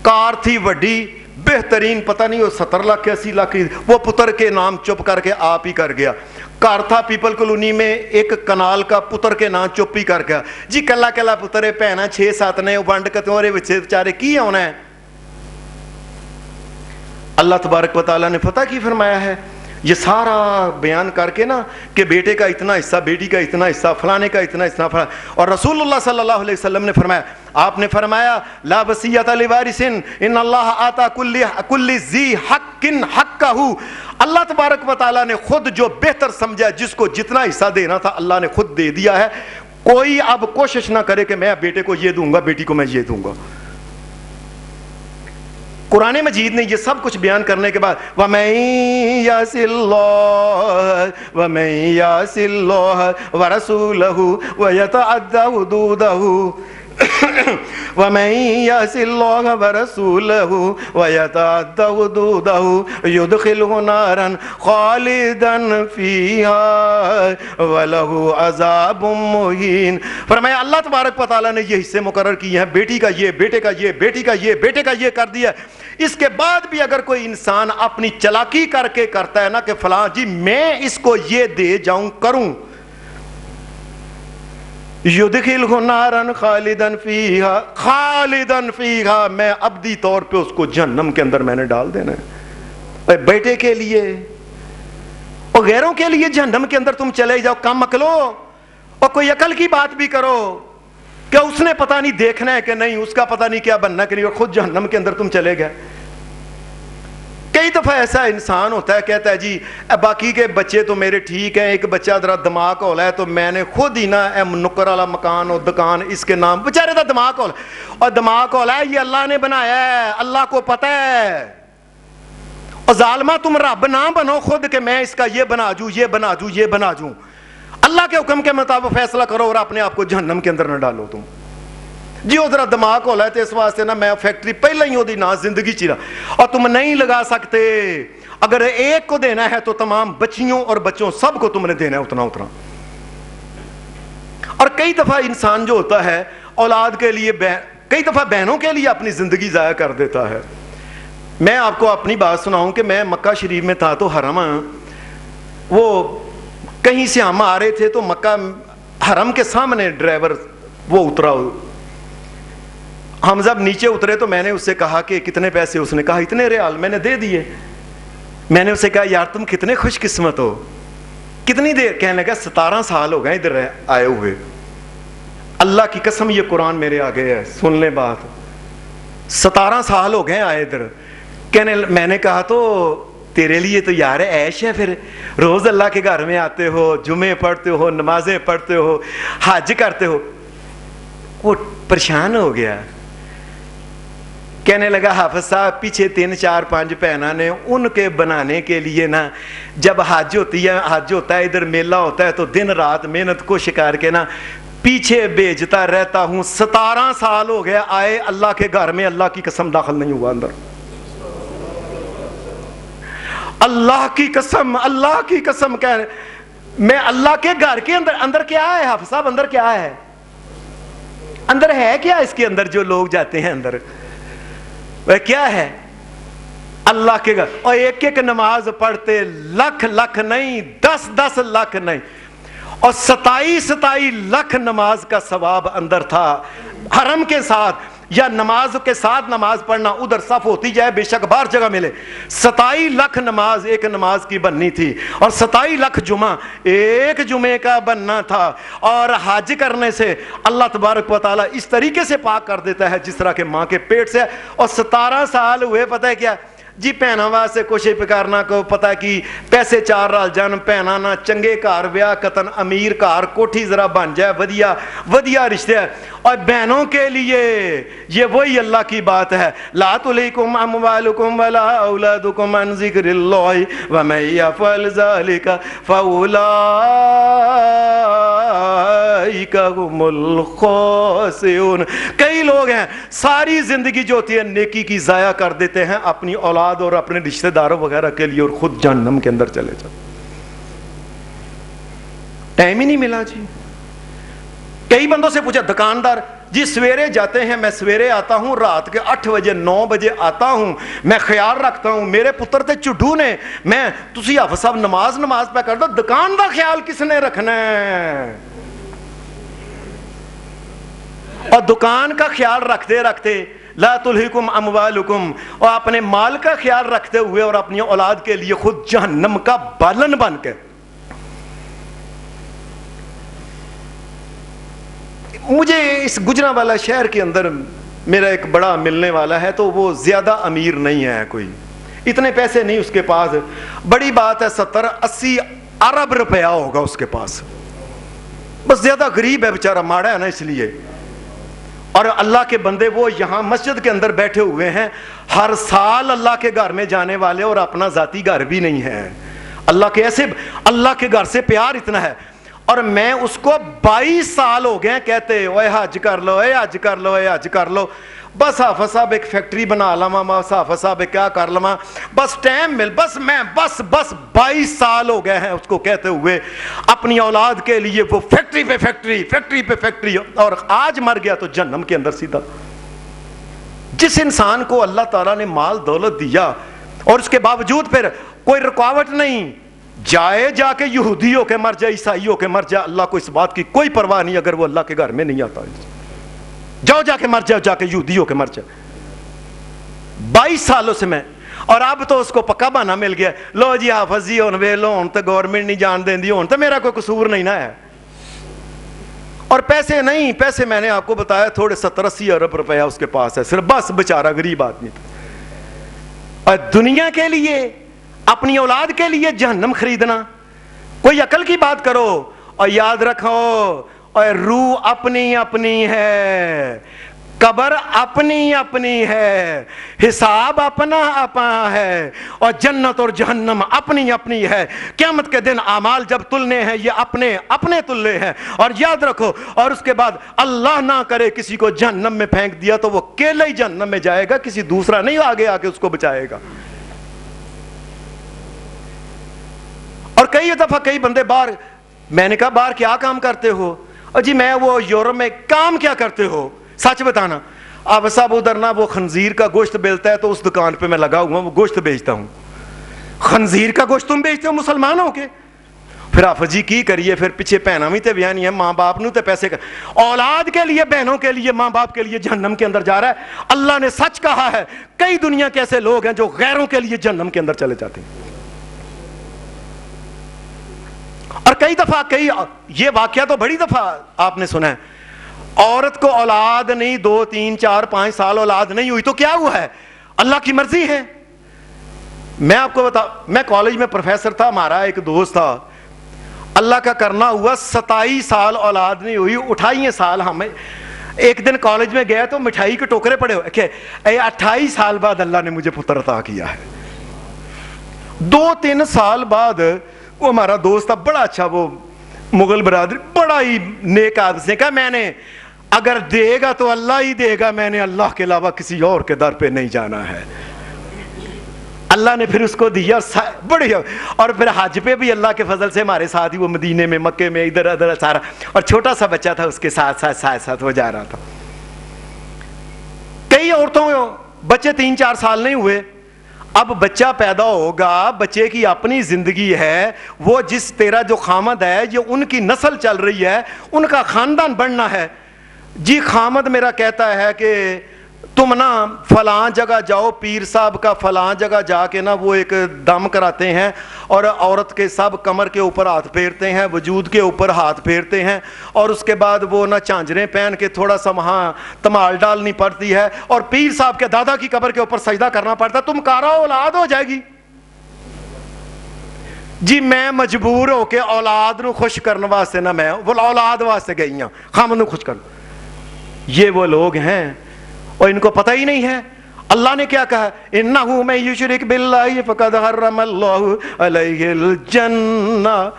کار تھی وڈی بہترین, پتہ نہیں وہ 70 لاکھ 80 لاکھ, وہ پتر کے نام چپ کر کے آپ ہی کر گیا. کار تھا پیپل کلونی میں ایک کنال کا, پتر کے نام چپ ہی کر گیا. جی کلا کلا پتر بھੈਣਾਂ 6-7 نے, ونڈ کے تورے بچے بیچارے کی ہونا ہے. اللہ تبارک و تعالیٰ نے پتہ کی فرمایا ہے, یہ سارا بیان کر کے نا کہ بیٹے کا اتنا حصہ, بیٹی کا اتنا حصہ, فلانے کا اتنا حصہ, اور رسول اللہ صلی اللہ علیہ وسلم نے فرمایا, آپ نے فرمایا لا وصیۃ لوارث ان اللہ آتا کل ذی حق حقہ. اللہ تبارک و تعالیٰ نے خود جو بہتر سمجھا, جس کو جتنا حصہ دینا تھا اللہ نے خود دے دیا ہے. کوئی اب کوشش نہ کرے کہ میں بیٹے کو یہ دوں گا, بیٹی کو میں یہ دوں گا. قرآن مجید نے یہ سب کچھ بیان کرنے کے بعد وَمَن يَعْصِ اللَّهَ وَمَن يَعْصِ اللَّهَ وَرَسُولَهُ وَيَتَعَدَّ حُدُودَهُ وَمَن يَعْصِ اللَّهَ وَرَسُولَهُ وَيَتَعَدَّ حُدُودَهُ يُدْخِلْهُ نَارًا خَالِدًا فِيهَا وَلَهُ عَذَابٌ مُّهِينٌ. فرمایا اللہ تبارک و تعالیٰ نے یہ حصے مقرر کیے ہیں, بیٹی کا یہ, بیٹے کا یہ, بیٹی کا یہ, بیٹے کا یہ کر دیا. اس کے بعد بھی اگر کوئی انسان اپنی چلاکی کر کے کرتا ہے نا کہ فلاں جی میں اس کو یہ دے جاؤں کروں, یدخلہ نارا خالدا فیہا, خالدا فیہا, میں ابدی طور پہ اس کو جہنم کے اندر میں نے ڈال دینا ہے. بیٹے کے لیے اور غیروں کے لیے جہنم کے اندر تم چلے جاؤ, کم عقلو, اور کوئی عقل کی بات بھی کرو کہ اس نے پتہ نہیں دیکھنا ہے کہ نہیں, اس کا پتہ نہیں کیا بننا کہ نہیں, اور خود جہنم کے اندر تم چلے گئے. کئی دفعہ ایسا انسان ہوتا ہے کہتا ہے جی باقی کے بچے تو میرے ٹھیک ہیں, ایک بچہ ذرا دماغ ہولا ہے تو میں نے خود ہی نا نکر والا مکان اور دکان اس کے نام, بیچارے دا دماغ ہولا, اور دماغ ہولا ہے یہ اللہ نے بنایا ہے, اللہ کو پتہ ہے. اور ظالمہ تم رب نہ بنو خود کہ میں اس کا یہ بنا جوں, یہ بنا جوں, یہ بنا جوں. اللہ کے حکم کے مطابق فیصلہ کرو اور اپنے آپ کو جہنم کے اندر نہ ڈالو. تم جی وہ ذرا دماغ ہولا ہے تو اس واسطے نا میں فیکٹری پہلے ہی ہوتی نا زندگی چیرا, اور تم نہیں لگا سکتے. اگر ایک کو دینا ہے تو تمام بچیوں اور بچوں سب کو تم نے دینا ہے اتنا اتنا. اور کئی دفعہ انسان جو ہوتا ہے اولاد کے لیے, کئی دفعہ بہنوں کے لیے اپنی زندگی ضائع کر دیتا ہے. میں آپ کو اپنی بات سناؤں کہ میں مکہ شریف میں تھا تو حرم, وہ کہیں سے ہم آ رہے تھے تو مکہ حرم کے سامنے ڈرائیور وہ اترا, ہم جب نیچے اترے تو میں نے اس سے کہا کہ کتنے پیسے, اس نے کہا اتنے ریال, میں نے دے دیے. میں نے اسے کہا یار تم کتنے خوش قسمت ہو, کتنی دیر, کہنے لگا 17 سال ہو گئے ادھر آئے ہوئے. اللہ کی قسم یہ قرآن میرے آگے ہے, سن لیں بات, 17 سال ہو گئے آئے ادھر. کہنے, میں نے کہا تو تیرے لیے تو یار عیش ہے, پھر روز اللہ کے گھر میں آتے ہو, جمعے پڑھتے ہو, نمازیں پڑھتے ہو, حج کرتے ہو. وہ پریشان ہو گیا, کہنے لگا حافظ صاحب پیچھے 3 4 5 بہناں نے, ان کے بنانے کے لیے نا جب حج ہوتی ہے, حج ہوتا ہے ادھر میلہ ہوتا ہے تو دن رات محنت کوشش کر کے نا پیچھے بھیجتا رہتا ہوں. 17 سال ہو گیا آئے اللہ کے گھر میں, اللہ کی قسم داخل نہیں ہوا اندر. اللہ کی قسم, اللہ کی قسم کہہ رہے میں اللہ کے گھر کے اندر کیا ہے حافظ صاحب, اندر کیا ہے, اندر ہے کیا اس کے اندر جو لوگ جاتے ہیں اندر؟ وہ کیا ہے؟ اللہ کے گھر، اور ایک ایک نماز پڑھتے، لاکھ لاکھ نہیں، 10 لاکھ نہیں، اور 27 لاکھ نماز کا ثواب اندر تھا حرم کے ساتھ، یا نماز کے ساتھ نماز پڑھنا، ادھر صف ہوتی جائے بے شک بار جگہ ملے، 27 لاکھ نماز ایک نماز کی بننی تھی، اور 27 لاکھ جمعہ ایک جمعے کا بننا تھا. اور حج کرنے سے اللہ تبارک و تعالیٰ اس طریقے سے پاک کر دیتا ہے جس طرح کہ ماں کے پیٹ سے. اور 17 سال ہوئے، پتہ ہے کیا جی بھੈਣਾਂ واسطے کچھ پکارنا کو پتہ کی پیسے 4 رال جان، بھੈਣਾਂ نہ چنگے گھر ویاہ کتن، امیر گھر کوٹھی ذرا بن جائے، ودیا رشتے ہے. اور بہنوں کے لیے یہ وہی اللہ کی بات ہے، لا تلہکم اموالکم ولا اولادکم عن ذکر اللہ ومن یفعل ذلک فاولئک هم الخاسرون. کئی لوگ ہیں ساری زندگی جو ہوتی ہے نیکی کی ضائع کر دیتے ہیں اپنی اولاد اور اپنے رشتہ داروں وغیرہ کے لیے، اور خود جہنم کے اندر چلے جاتے. ٹائم ہی نہیں ملا جی. کئی بندوں سے پوچھا، دکاندار جی سویرے جاتے ہیں، میں سویرے آتا ہوں، رات کے 8 بجے 9 بجے آتا ہوں، میں خیال رکھتا ہوں میرے پتر تے چڈو نے، میں تسی حافظ صاحب نماز پہ کر دو، دکان دا خیال کس نے رکھنا ہے؟ اور دکان کا خیال رکھتے رکھتے لا تلہکم اموالکم، اور اپنے مال کا خیال رکھتے ہوئے اور اپنی اولاد کے لیے خود جہنم کا بالن بن کے. مجھے اس گجرانوالہ شہر کے اندر میرا ایک بڑا ملنے والا ہے، تو وہ زیادہ امیر نہیں ہے، کوئی اتنے پیسے نہیں اس کے پاس، بڑی بات ہے 70-80 ارب روپیہ ہوگا اس کے پاس، بس زیادہ غریب ہے بیچارہ، ماڑا ہے نا اس لیے. اور اللہ کے بندے وہ یہاں مسجد کے اندر بیٹھے ہوئے ہیں، ہر سال اللہ کے گھر میں جانے والے، اور اپنا ذاتی گھر بھی نہیں ہے. اللہ کے ایسے، اللہ کے گھر سے پیار اتنا ہے. اور میں اس کو 22 سال ہو گئے کہتے اوے حج کر لو، اے حج کر لو، اے حج کر لو. بس حافظ صاحب ایک فیکٹری بنا لوا، بس حافظ صاحب کیا کر لوا، بس ٹائم مل، بس میں بس 22 سال ہو گئے ہیں اس کو کہتے ہوئے اپنی اولاد کے لیے وہ فیکٹری پہ فیکٹری، فیکٹری پہ فیکٹری. اور آج مر گیا تو جہنم کے اندر سیدھا. جس انسان کو اللہ تعالیٰ نے مال دولت دیا اور اس کے باوجود پھر کوئی رکاوٹ نہیں، جائے جا کے یہودی ہو کے مر جائے، عیسائی ہو کے مر جائے، اللہ کو اس بات کی کوئی پرواہ نہیں اگر وہ اللہ کے گھر میں نہیں آتا. جاؤ جا کے مر جاؤ، جا کے یہودی ہو کے مر جائے. 22 سالوں سے میں، اور اب تو اس کو پکا بہانا مل گیا، لو جی حافظ جی ہن ویلو، ہن تو گورنمنٹ نہیں جان دیندی، ہن تو میرا کوئی قصور نہیں نا ہے. اور پیسے نہیں، پیسے میں نے آپ کو بتایا تھوڑے 70-80 ارب روپیہ اس کے پاس ہے صرف، بس بیچارہ غریب آدمی تھا. اور دنیا کے لیے، اپنی اولاد کے لیے جہنم خریدنا، کوئی عقل کی بات کرو. اور یاد رکھو، اور روح اپنی اپنی ہے، قبر اپنی اپنی ہے، حساب اپنا اپنا ہے، اور جنت اور جہنم اپنی اپنی ہے. قیامت کے دن اعمال جب تلنے ہیں یہ اپنے اپنے تلنے ہیں. اور یاد رکھو، اور اس کے بعد اللہ نہ کرے کسی کو جہنم میں پھینک دیا تو وہ اکیلے ہی جہنم میں جائے گا، کسی دوسرا نہیں آگے آ کے اس کو بچائے گا. اور کئی دفعہ کئی بندے باہر، میں نے کہا باہر کیا کام کرتے ہو؟ اور جی میں وہ یورپ میں. کام کیا کرتے ہو سچ بتانا؟ آپ صاحب ادھر نا وہ خنزیر کا گوشت بیچتا ہے تو اس دکان پہ میں لگا ہوا وہ گوشت بیچتا ہوں. خنزیر کا گوشت تم بیچتے ہو مسلمان ہو کے؟ پھر آپ جی کی کریے، پھر پیچھے بہناں بھی تے بیان ہے، ماں باپ نو تے پیسے کا، اولاد کے لیے، بہنوں کے لیے، ماں باپ کے لیے جہنم کے اندر جا رہا ہے. اللہ نے سچ کہا ہے، کئی دنیا کے ایسے لوگ ہیں جو غیروں کے لیے جہنم کے اندر چلے جاتے ہیں. اور کئی دفعہ یہ واقعہ تو بڑی دفعہ آپ نے سنا ہے، عورت کو اولاد نہیں، 2 3 4 5 سال اولاد نہیں ہوئی تو کیا ہوا ہے؟ اللہ کی مرضی ہے. میں آپ کو میں کالج میں پروفیسر تھا، ہمارا ایک دوست تھا، اللہ کا کرنا ہوا 27 سال اولاد نہیں ہوئی، 28 سال. ہمیں ایک دن کالج میں گیا تو مٹھائی کے ٹوکرے پڑے ہوئے کہ 28 سال بعد اللہ نے مجھے پتر عطا کیا ہے. 2-3 سال بعد وہ ہمارا دوست تھا، بڑا اچھا، وہ مغل برادری، بڑا ہی نیک آدمی، نے کہا میں نے اگر دے گا تو اللہ ہی دے گا، میں نے اللہ کے علاوہ کسی اور کے در پہ نہیں جانا ہے. اللہ نے پھر اس کو دیا، بڑے. اور پھر حج پہ بھی اللہ کے فضل سے ہمارے ساتھ ہی وہ مدینے میں، مکے میں، ادھر ادھر سارا، اور چھوٹا سا بچہ تھا اس کے ساتھ وہ جا رہا تھا. کئی عورتوں بچے 3-4 سال نہیں ہوئے، اب بچہ پیدا ہوگا، بچے کی اپنی زندگی ہے، وہ جس تیرا جو خامد ہے یہ ان کی نسل چل رہی ہے، ان کا خاندان بڑھنا ہے. جی خامد میرا کہتا ہے کہ تم نا فلاں جگہ جاؤ، پیر صاحب کا فلاں جگہ جا کے نا وہ ایک دم کراتے ہیں اور عورت کے سب کمر کے اوپر ہاتھ پھیرتے ہیں، وجود کے اوپر ہاتھ پھیرتے ہیں، اور اس کے بعد وہ نا چانجریں پہن کے تھوڑا سا وہاں تمال ڈالنی پڑتی ہے اور پیر صاحب کے دادا کی قبر کے اوپر سجدہ کرنا پڑتا ہے، تم کارا اولاد ہو جائے گی. جی میں مجبور ہو کے اولاد نو خوش کرنے واسطے نہ میں وہ اولاد واسطے گئی ہوں خامد نو خوش کرنا. یہ وہ لوگ ہیں اور ان کو پتہ ہی نہیں ہے. اللہ نے کیا کہا؟ انہ من یشرک باللہ فقد حرم اللہ علیہ الجنہ.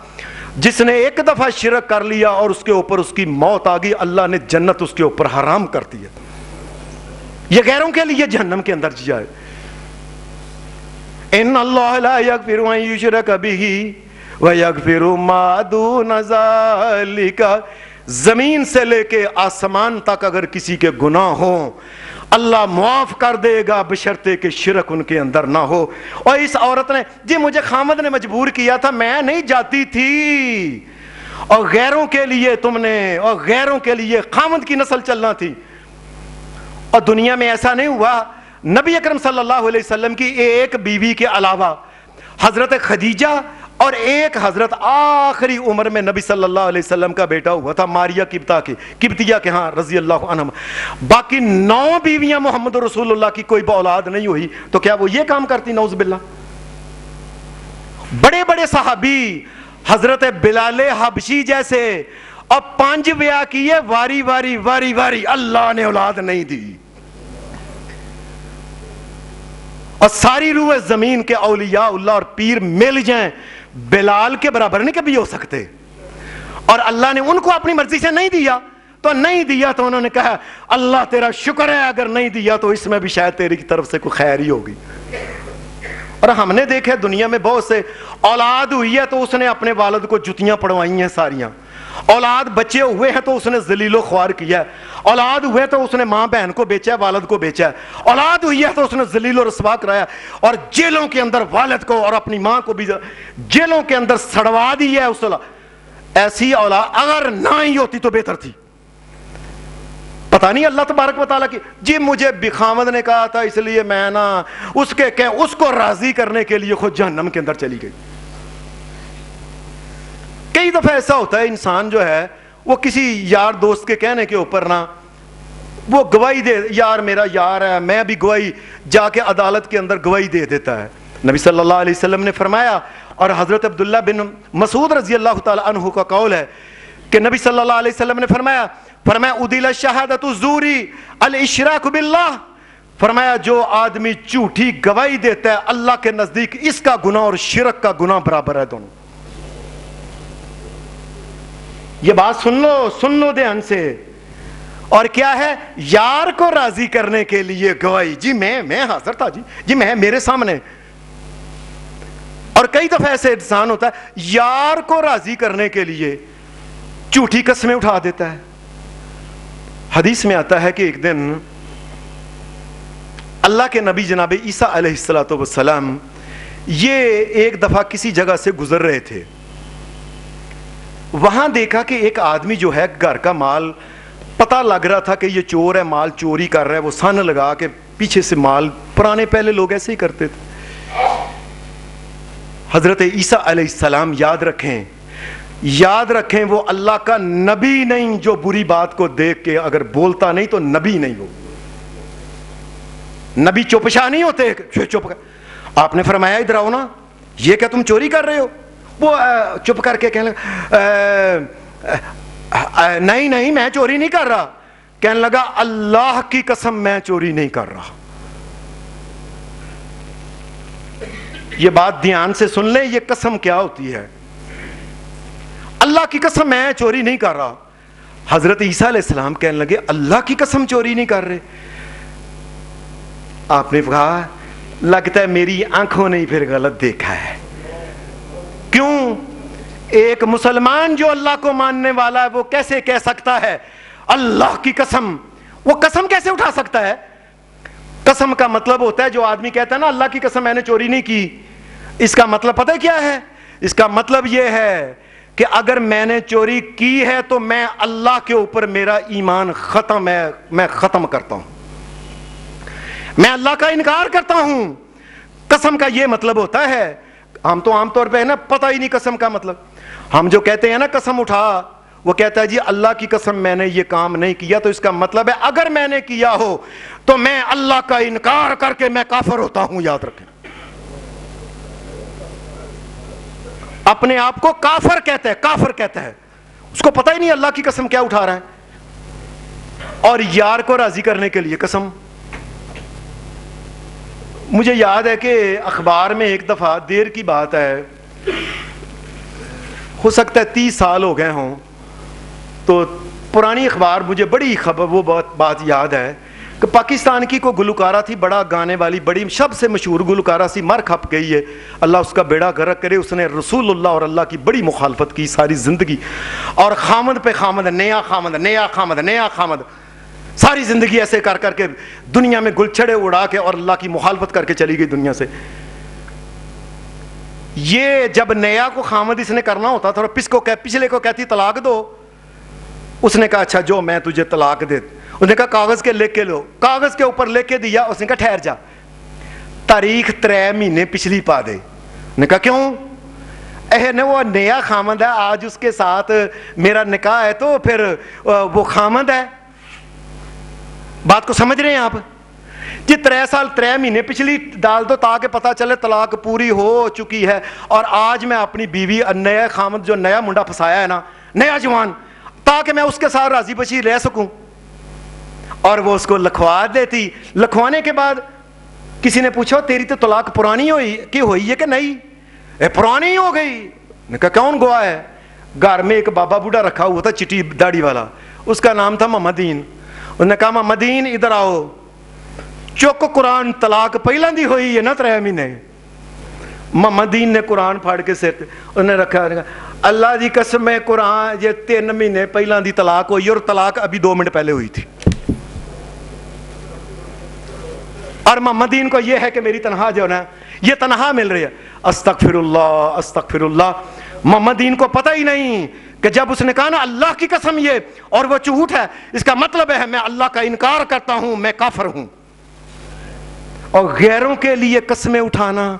جس نے ایک دفعہ شرک کر لیا اور اس کے اوپر اس کی موت آ گئی، اللہ نے جنت اس کے اوپر حرام کر دی ہے. یہ غیروں کے لیے جہنم کے اندر جائے. ان اللہ لا یغفر ان یشرک بہ ویغفر ما دون ذلک. زمین سے لے کے آسمان تک اگر کسی کے گناہ ہوں اللہ معاف کر دے گا بشرطے کہ شرک ان کے اندر نہ ہو. اور اس عورت نے جی مجھے خامد نے مجبور کیا تھا، میں نہیں جاتی تھی، اور غیروں کے لیے تم نے اور غیروں کے لیے خامد کی نسل چلنا تھی. اور دنیا میں ایسا نہیں ہوا. نبی اکرم صلی اللہ علیہ وسلم کی ایک بیوی کے علاوہ حضرت خدیجہ اور ایک حضرت آخری عمر میں نبی صلی اللہ علیہ وسلم کا بیٹا ہوا تھا ماریہ قبطیہ کے ہاں رضی اللہ عنہ. باقی 9 بیویاں محمد رسول اللہ کی کوئی اولاد نہیں ہوئی. تو کیا وہ یہ کام کرتی؟ نعوذ باللہ. بڑے بڑے صحابی حضرت بلال حبشی جیسے اب 5 بیاہ کیے، واری واری واری واری، اللہ نے اولاد نہیں دی. اور ساری روح زمین کے اولیاء اللہ اور پیر مل جائیں بلال کے برابر نہیں کبھی ہو سکتے. اور اللہ نے ان کو اپنی مرضی سے نہیں دیا تو نہیں دیا تو انہوں نے کہا اللہ تیرا شکر ہے، اگر نہیں دیا تو اس میں بھی شاید تیری طرف سے کوئی خیر ہی ہوگی. اور ہم نے دیکھا دنیا میں بہت سے اولاد ہوئی ہے تو اس نے اپنے والد کو جتیاں پڑوائی ہیں ساریاں. اولاد بچے ہوئے ہیں تو اس نے ذلیل و خوار کیا ہے. اولاد ہوئے تو اس نے ماں بہن کو بیچا ہے، والد کو بیچا ہے. اولاد ہوئی ہے تو اس نے ذلیل و رسوا کرایا اور جیلوں کے اندر والد کو اور اپنی ماں کو بھی جیلوں کے اندر سڑوا دی ہے. اس ایسی اولاد اگر نہ ہی ہوتی تو بہتر تھی. پتہ نہیں اللہ تبارک و تعالیٰ کی جی مجھے خامد نے کہا تھا اس لیے میں نا اس کو راضی کرنے کے لیے خود جہنم کے اندر چلی گئی. کئی دفعہ ایسا ہوتا ہے انسان جو ہے وہ کسی یار دوست کے کہنے کے اوپر نا وہ گواہی دے، یار میرا یار ہے، میں بھی گواہی جا کے عدالت کے اندر گواہی دے دیتا ہے. نبی صلی اللہ علیہ وسلم نے فرمایا اور حضرت عبداللہ بن مسعود رضی اللہ تعالی عنہ کا قول ہے کہ نبی صلی اللہ علیہ وسلم نے فرمایا ادل الشہادۃ الزوری الاشراک باللہ. فرمایا جو آدمی جھوٹی گواہی دیتا ہے اللہ کے نزدیک اس کا گناہ اور شرک کا گناہ برابر ہے دونوں. یہ بات سن لو دھیان سے. اور کیا ہے؟ یار کو راضی کرنے کے لیے گواہی. جی میں حاضر تھا، جی میں میرے سامنے. اور کئی دفعہ ایسے انسان ہوتا ہے یار کو راضی کرنے کے لیے جھوٹی قسمیں اٹھا دیتا ہے. حدیث میں آتا ہے کہ ایک دن اللہ کے نبی جناب عیسیٰ علیہ السلام یہ ایک دفعہ کسی جگہ سے گزر رہے تھے. وہاں دیکھا کہ ایک آدمی جو ہے گھر کا مال پتہ لگ رہا تھا کہ یہ چور ہے، مال چوری کر رہا ہے. وہ سن لگا کے پیچھے سے مال، پرانے پہلے لوگ ایسے ہی کرتے تھے. حضرت عیسیٰ علیہ السلام یاد رکھیں وہ اللہ کا نبی نہیں جو بری بات کو دیکھ کے اگر بولتا نہیں تو نبی نہیں ہو. نبی چپشا نہیں ہوتے. چپ آپ نے فرمایا ادھر آؤ نا، یہ کیا تم چوری کر رہے ہو؟ وہ چپ کر کے کہنے لگا نہیں میں چوری نہیں کر رہا. کہنے لگا اللہ کی قسم میں چوری نہیں کر رہا. یہ بات دھیان سے سن لیں، یہ قسم کیا ہوتی ہے. اللہ کی قسم میں چوری نہیں کر رہا. حضرت عیسیٰ علیہ السلام کہنے لگے اللہ کی قسم چوری نہیں کر رہے. آپ نے کہا لگتا ہے میری آنکھوں نے پھر غلط دیکھا ہے. کیوں؟ ایک مسلمان جو اللہ کو ماننے والا ہے وہ کیسے کہہ سکتا ہے اللہ کی قسم؟ وہ قسم کیسے اٹھا سکتا ہے؟ قسم کا مطلب ہوتا ہے جو آدمی کہتا ہے نا اللہ کی قسم میں نے چوری نہیں کی، اس کا مطلب پتہ ہے کیا ہے؟ اس کا مطلب یہ ہے کہ اگر میں نے چوری کی ہے تو میں اللہ کے اوپر میرا ایمان ختم ہے، میں ختم کرتا ہوں، میں اللہ کا انکار کرتا ہوں۔ قسم کا یہ مطلب ہوتا ہے۔ ہم تو عام طور پہ ہے نا پتہ ہی نہیں قسم کا مطلب، ہم جو کہتے ہیں نا قسم اٹھا، وہ کہتا ہے جی اللہ کی قسم میں نے یہ کام نہیں کیا، تو اس کا مطلب ہے اگر میں نے کیا ہو تو میں اللہ کا انکار کر کے میں کافر ہوتا ہوں۔ یاد رکھیں، اپنے آپ کو کافر کہتا ہے، کافر کہتا ہے، اس کو پتہ ہی نہیں اللہ کی قسم کیا اٹھا رہا ہے، اور یار کو راضی کرنے کے لیے قسم۔ مجھے یاد ہے کہ اخبار میں ایک دفعہ، دیر کی بات ہے، ہو سکتا ہے 30 سال ہو گئے ہوں، تو پرانی اخبار مجھے بڑی خبر وہ بات یاد ہے کہ پاکستان کی کوئی گلوکارہ تھی، بڑا گانے والی، بڑی سب سے مشہور گلوکارہ سی، مر کھپ گئی ہے، اللہ اس کا بیڑا غرق کرے۔ اس نے رسول اللہ اور اللہ کی بڑی مخالفت کی ساری زندگی، اور خامد پہ خامد، نیا خامد، نیا خامد، نیا خامد، ساری زندگی ایسے کر کر کے دنیا میں گل چھڑے اڑا کے اور اللہ کی مخالفت کر کے چلی گئی دنیا سے۔ یہ جب نیا کو خامد اس نے کرنا ہوتا تھا، پچھلے کو کہتی طلاق دو، اس نے کہا اچھا جو میں تجھے طلاق دے، اس نے کہا کاغذ کے لکھ کے لو، کاغذ کے اوپر لکھ کے دیا، اس نے کہا ٹھہر جا، تاریخ 3 مہینے پچھلی پا دے۔ نے کہا کیوں؟ وہ نیا خامد ہے، آج اس کے ساتھ میرا نکاح ہے تو پھر وہ خامد ہے۔ بات کو سمجھ رہے ہیں آپ؟ جی 3 سال 3 مہینے پچھلی ڈال دو تاکہ پتہ چلے طلاق پوری ہو چکی ہے، اور آج میں اپنی بیوی نیا خامد جو نیا منڈا پھنسایا ہے نا، نیا جوان، تاکہ میں اس کے ساتھ راضی بچی رہ سکوں، اور وہ اس کو لکھوا دیتی۔ لکھوانے کے بعد کسی نے پوچھا تیری تو طلاق پرانی ہوئی ہے کہ نہیں؟ پرانی ہو گئی۔ نے کہا کون گواہ ہے؟ گھر میں ایک بابا بوڑھا رکھا ہوا تھا چٹی داڑھی والا، اس کا نام تھا محمدین۔ انہوں نے کہا محمدین ادھر آؤ، چک قرآن، طلاق پہلا دی ہوئی ہے نا 3 مہینے۔ محمدین نے قرآن پھاڑ کے سر انہوں نے رکھا، اللہ دی قسم ہے قرآن یہ 3 مہینے پہلا دی طلاق ہوئی، اور طلاق ابھی 2 منٹ پہلے ہوئی تھی۔ اور محمدین کو یہ ہے کہ میری تنہا جو نا یہ تنہا مل رہی ہے، استغفر اللہ استغفر اللہ۔ محمدین کو پتہ ہی نہیں کہ جب اس نے کہا نا اللہ کی قسم یہ اور وہ جھوٹ ہے، اس کا مطلب ہے میں اللہ کا انکار کرتا ہوں، میں کافر ہوں۔ اور غیروں کے لیے قسمیں اٹھانا،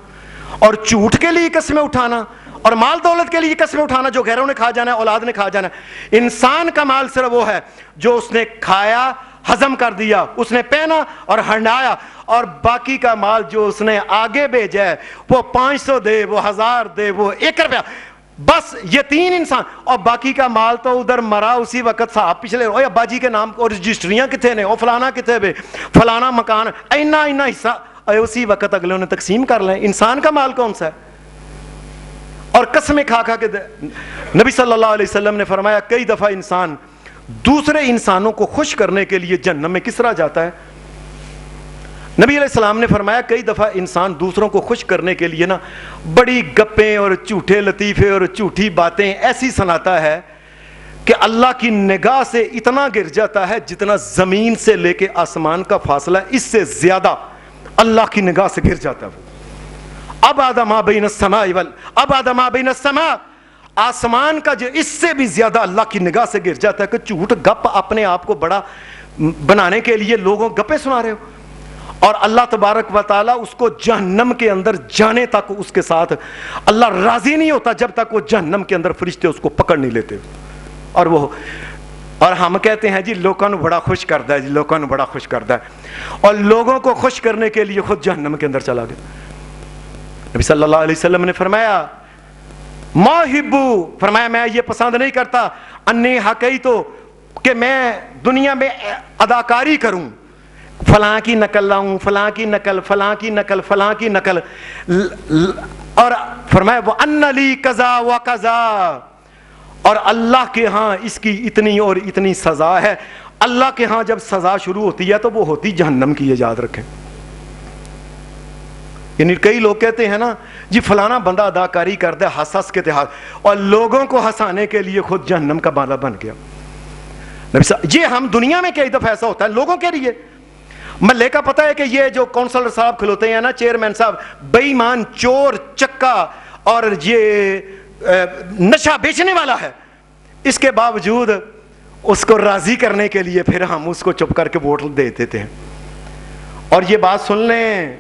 اور جھوٹ کے لیے قسمیں اٹھانا، اور مال دولت کے لیے قسمیں اٹھانا جو غیروں نے کھا جانا ہے، اولاد نے کھا جانا ہے۔ انسان کا مال صرف وہ ہے جو اس نے کھایا، ہضم کر دیا، اس نے پہنا اور ہنڈایا، اور باقی کا مال جو اس نے آگے بھیجا ہے، وہ 500 دے، وہ 1000 دے، وہ 1 روپیہ، بس یہ 3 انسان، اور باقی کا مال تو ادھر مرا اسی وقت صاحب پچھلے ابا جی کے نام اور رجسٹریاں کتنے نے، اور فلانا کتنے بے، فلانا مکان، اینا حصہ اسی وقت اگلے انہیں تقسیم کر لیں۔ انسان کا مال کون سا ہے؟ اور قسمیں کھا کھا کے نبی صلی اللہ علیہ وسلم نے فرمایا کئی دفعہ انسان دوسرے انسانوں کو خوش کرنے کے لیے جہنم میں کس طرح جاتا ہے۔ نبی علیہ السلام نے فرمایا کئی دفعہ انسان دوسروں کو خوش کرنے کے لیے نا بڑی گپیں اور جھوٹے لطیفے اور جھوٹی باتیں ایسی سناتا ہے کہ اللہ کی نگاہ سے اتنا گر جاتا ہے جتنا زمین سے لے کے آسمان کا فاصلہ، اس سے زیادہ اللہ کی نگاہ سے گر جاتا ہے۔ ابعد ما بین السماء ابعد ما بین السماء، آسمان کا جو اس سے بھی زیادہ اللہ کی نگاہ سے گر جاتا ہے کہ جھوٹ گپ اپنے آپ کو بڑا بنانے کے لیے لوگوں گپیں سنا رہے ہو، اور اللہ تبارک و تعالیٰ اس کو جہنم کے اندر جانے تک اس کے ساتھ اللہ راضی نہیں ہوتا جب تک وہ جہنم کے اندر فرشتے اس کو پکڑ نہیں لیتے۔ اور ہم کہتے ہیں جی لوگوں کو بڑا خوش کرتا ہے، جی لوگوں کو بڑا خوش کرتا ہے، اور لوگوں کو خوش کرنے کے لیے خود جہنم کے اندر چلا گیا۔ نبی صلی اللہ علیہ وسلم نے فرمایا ما حبو، فرمایا میں یہ پسند نہیں کرتا انی حقی تو کہ میں دنیا میں اداکاری کروں، فلاں کی نقل لاؤں، فلاں کی نقل، فلاں کی نقل، فلاں کی نقل، اور فرمایا وہ ان لی قضا و قضا، اور اللہ کے ہاں اس کی اتنی اور اتنی سزا ہے۔ اللہ کے ہاں جب سزا شروع ہوتی ہے تو وہ ہوتی جہنم کی، یہ یاد رکھیں۔ یعنی کئی لوگ کہتے ہیں نا جی فلانا بندہ اداکاری کرتا ہے ہنس ہنس کے تحت، اور لوگوں کو ہنسانے کے لیے خود جہنم کا بالا بن گیا۔ یہ ہم دنیا میں کئی دفعہ ایسا ہوتا ہے لوگوں کے لیے، محلے کا پتہ ہے کہ یہ جو کونسلر صاحب کھلوتے ہیں نا، چیئرمین صاحب، بے ایمان، چور، چکا اور یہ نشہ بیچنے والا ہے، اس کے باوجود اس کو راضی کرنے کے لیے پھر ہم اس کو چپ کر کے ووٹ دے دیتے ہیں۔ اور یہ بات سن لیں،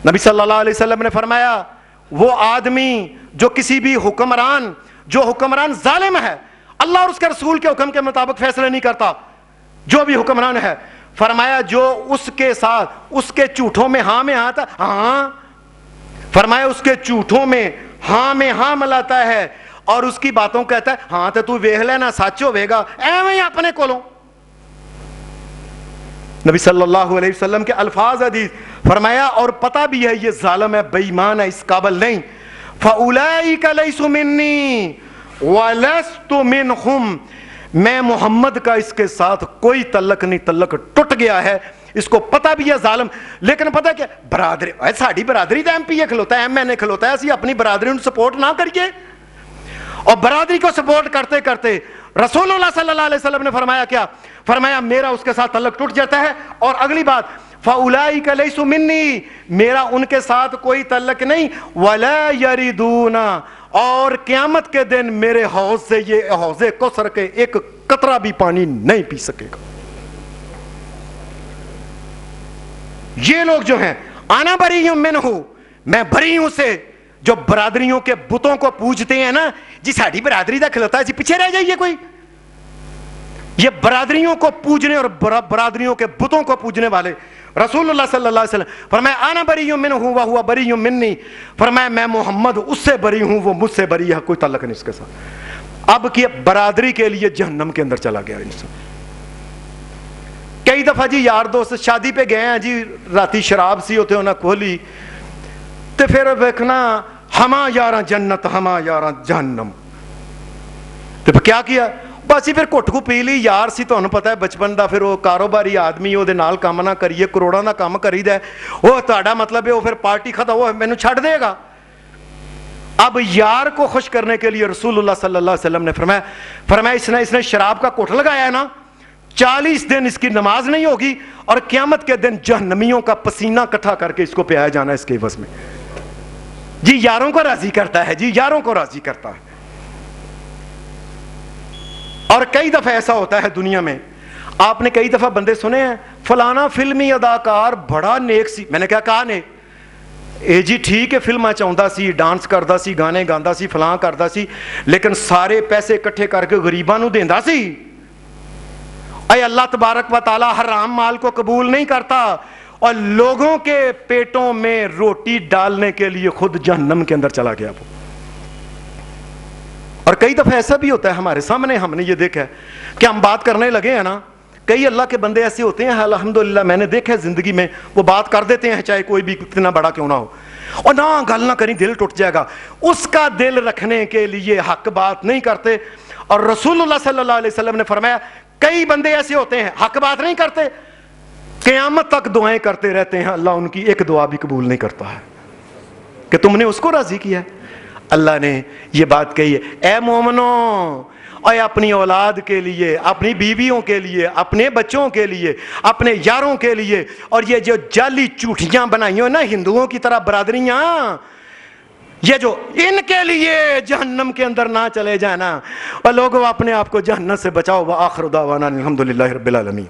نبی صلی اللہ علیہ وسلم نے فرمایا وہ آدمی جو کسی بھی حکمران، جو حکمران ظالم ہے، اللہ اور اس کے رسول کے حکم کے مطابق فیصلے نہیں کرتا، جو بھی حکمران ہے، فرمایا جو اس کے ساتھ اس کے جھوٹوں میں ہاں میں ہاں تھا، ہاں، فرمایا اس کے جھوٹوں میں ہاں ملاتا ہے اور اس کی باتوں کہتا ہے ہاں تو ویکھ لینا سچ ہوے گا، ایویں ہی اپنے کولوں۔ نبی صلی اللہ علیہ وسلم کے الفاظ حدیث، فرمایا اور پتہ بھی ہے یہ ظالم ہے، بے ایمان ہے، اس قابل نہیں، فَأُولَئِكَ لَيْسُ مِنِّي وَلَسْتُ مِنْهُمْ، میں محمد کا اس کے ساتھ کوئی تعلق نہیں، تعلق ٹوٹ گیا ہے، اس کو پتہ بھی ہے ظالم، لیکن پتہ کیا برادری، ساڑی برادری تو ایم پی اے کھلوتا ہے، ایم این اے کھلوتا ہے، اسی اپنی برادری کو سپورٹ نہ کریے۔ اور برادری کو سپورٹ کرتے کرتے رسول اللہ صلی اللہ علیہ وسلم نے فرمایا کیا؟ فرمایا میرا اس کے ساتھ تعلق ٹوٹ جاتا ہے، اور اگلی بات فَأُولَئِكَ لَيْسُ مِنِّي، میرا ان کے ساتھ کوئی تعلق نہیں، وَلَا يَرِدُونَ، اور قیامت کے دن میرے حوض سے یہ حوض کوثر کے ایک قطرہ بھی پانی نہیں پی سکے گا۔ یہ لوگ جو ہیں آنا بری ہوں منہ، میں بری ہوں سے، جو برادریوں کے بتوں کو پوجتے ہیں نا، جی ساڑی برادری دا کھلوتا ہے، جی پیچھے رہ جائیے کوئی، یہ برادریوں کو پوجنے اور برادریوں کے بتوں کو پوجنے والے، رسول اللہ صلی اللہ علیہ وسلم فرمایا انا بری منہ وہو بری منی، فرمایا میں محمد اس سے بری ہوں، وہ مجھ سے بری ہے، کوئی تعلق نہیں اس کے ساتھ۔ اب کی برادری کے لیے جہنم کے اندر چلا گیا انسان۔ کئی دفعہ جی یار دوست شادی پہ گئے ہیں جی، راتی شراب سی ہوتے ہونا کھولی، تو پھر ویکھنا ہما یاراں جنت ہما یاراں جہنم، تو کیا کیا بس ہی پھر گھٹ کو پی لی، یار سی تمہیں پتا ہے بچپن دا، پھر وہ کاروباری آدمی وہ نال کام نہ کریے، کروڑاں دا کام کری دا، وہ تہاڈا مطلب ہے وہ پھر پارٹی ختم، وہ مینوں چھڈ دے گا۔ اب یار کو خوش کرنے کے لیے رسول اللہ صلی اللہ علیہ وسلم نے فرمایا اس نے شراب کا گھٹ لگایا ہے نا، 40 دن اس کی نماز نہیں ہوگی، اور قیامت کے دن جہنمیوں کا پسینہ اکٹھا کر کے اس کو پیا جانا ہے اس کے عوض میں۔ جی یاروں کو راضی کرتا ہے، جی یاروں کو راضی کرتا ہے۔ اور کئی دفعہ ایسا ہوتا ہے دنیا میں، آپ نے کئی دفعہ بندے سنے ہیں فلانا فلمی اداکار بڑا نیک سی، میں نے کہا نے اے جی ٹھیک ہے فلماں چاہتا سی، ڈانس کرتا سی، گانے گاندہ سی، فلاں کرتا سی، لیکن سارے پیسے اکٹھے کر کے غریباں نو دیندا سی۔ اے اللہ تبارک و تعالی حرام مال کو قبول نہیں کرتا، اور لوگوں کے پیٹوں میں روٹی ڈالنے کے لیے خود جہنم کے اندر چلا گیا وہ۔ اور کئی دفعہ ایسا بھی ہوتا ہے ہمارے سامنے، ہم نے یہ دیکھا ہے کہ ہم بات کرنے لگے ہیں نا، کئی اللہ کے بندے ایسے ہوتے ہیں الحمدللہ میں نے دیکھا ہے زندگی میں، وہ بات کر دیتے ہیں چاہے کوئی بھی کتنا بڑا کیوں نہ ہو، اور نہ گل نہ کریں دل ٹوٹ جائے گا، اس کا دل رکھنے کے لیے حق بات نہیں کرتے۔ اور رسول اللہ صلی اللہ علیہ وسلم نے فرمایا کئی بندے ایسے ہوتے ہیں حق بات نہیں کرتے، قیامت تک دعائیں کرتے رہتے ہیں، اللہ ان کی ایک دعا بھی قبول نہیں کرتا ہے کہ تم نے اس کو راضی کیا ہے۔ اللہ نے یہ بات کہی ہے، اے مومنوں، اور اپنی اولاد کے لیے، اپنی بیویوں کے لیے، اپنے بچوں کے لیے، اپنے یاروں کے لیے، اور یہ جو جعلی چوٹیاں بنائی ہو نا ہندوؤں کی طرح برادریاں، یہ جو ان کے لیے جہنم کے اندر نہ چلے جانا، اور لوگوں اپنے آپ کو جہنم سے بچاؤ۔ وآخر دعوانا الحمدللہ رب العالمین۔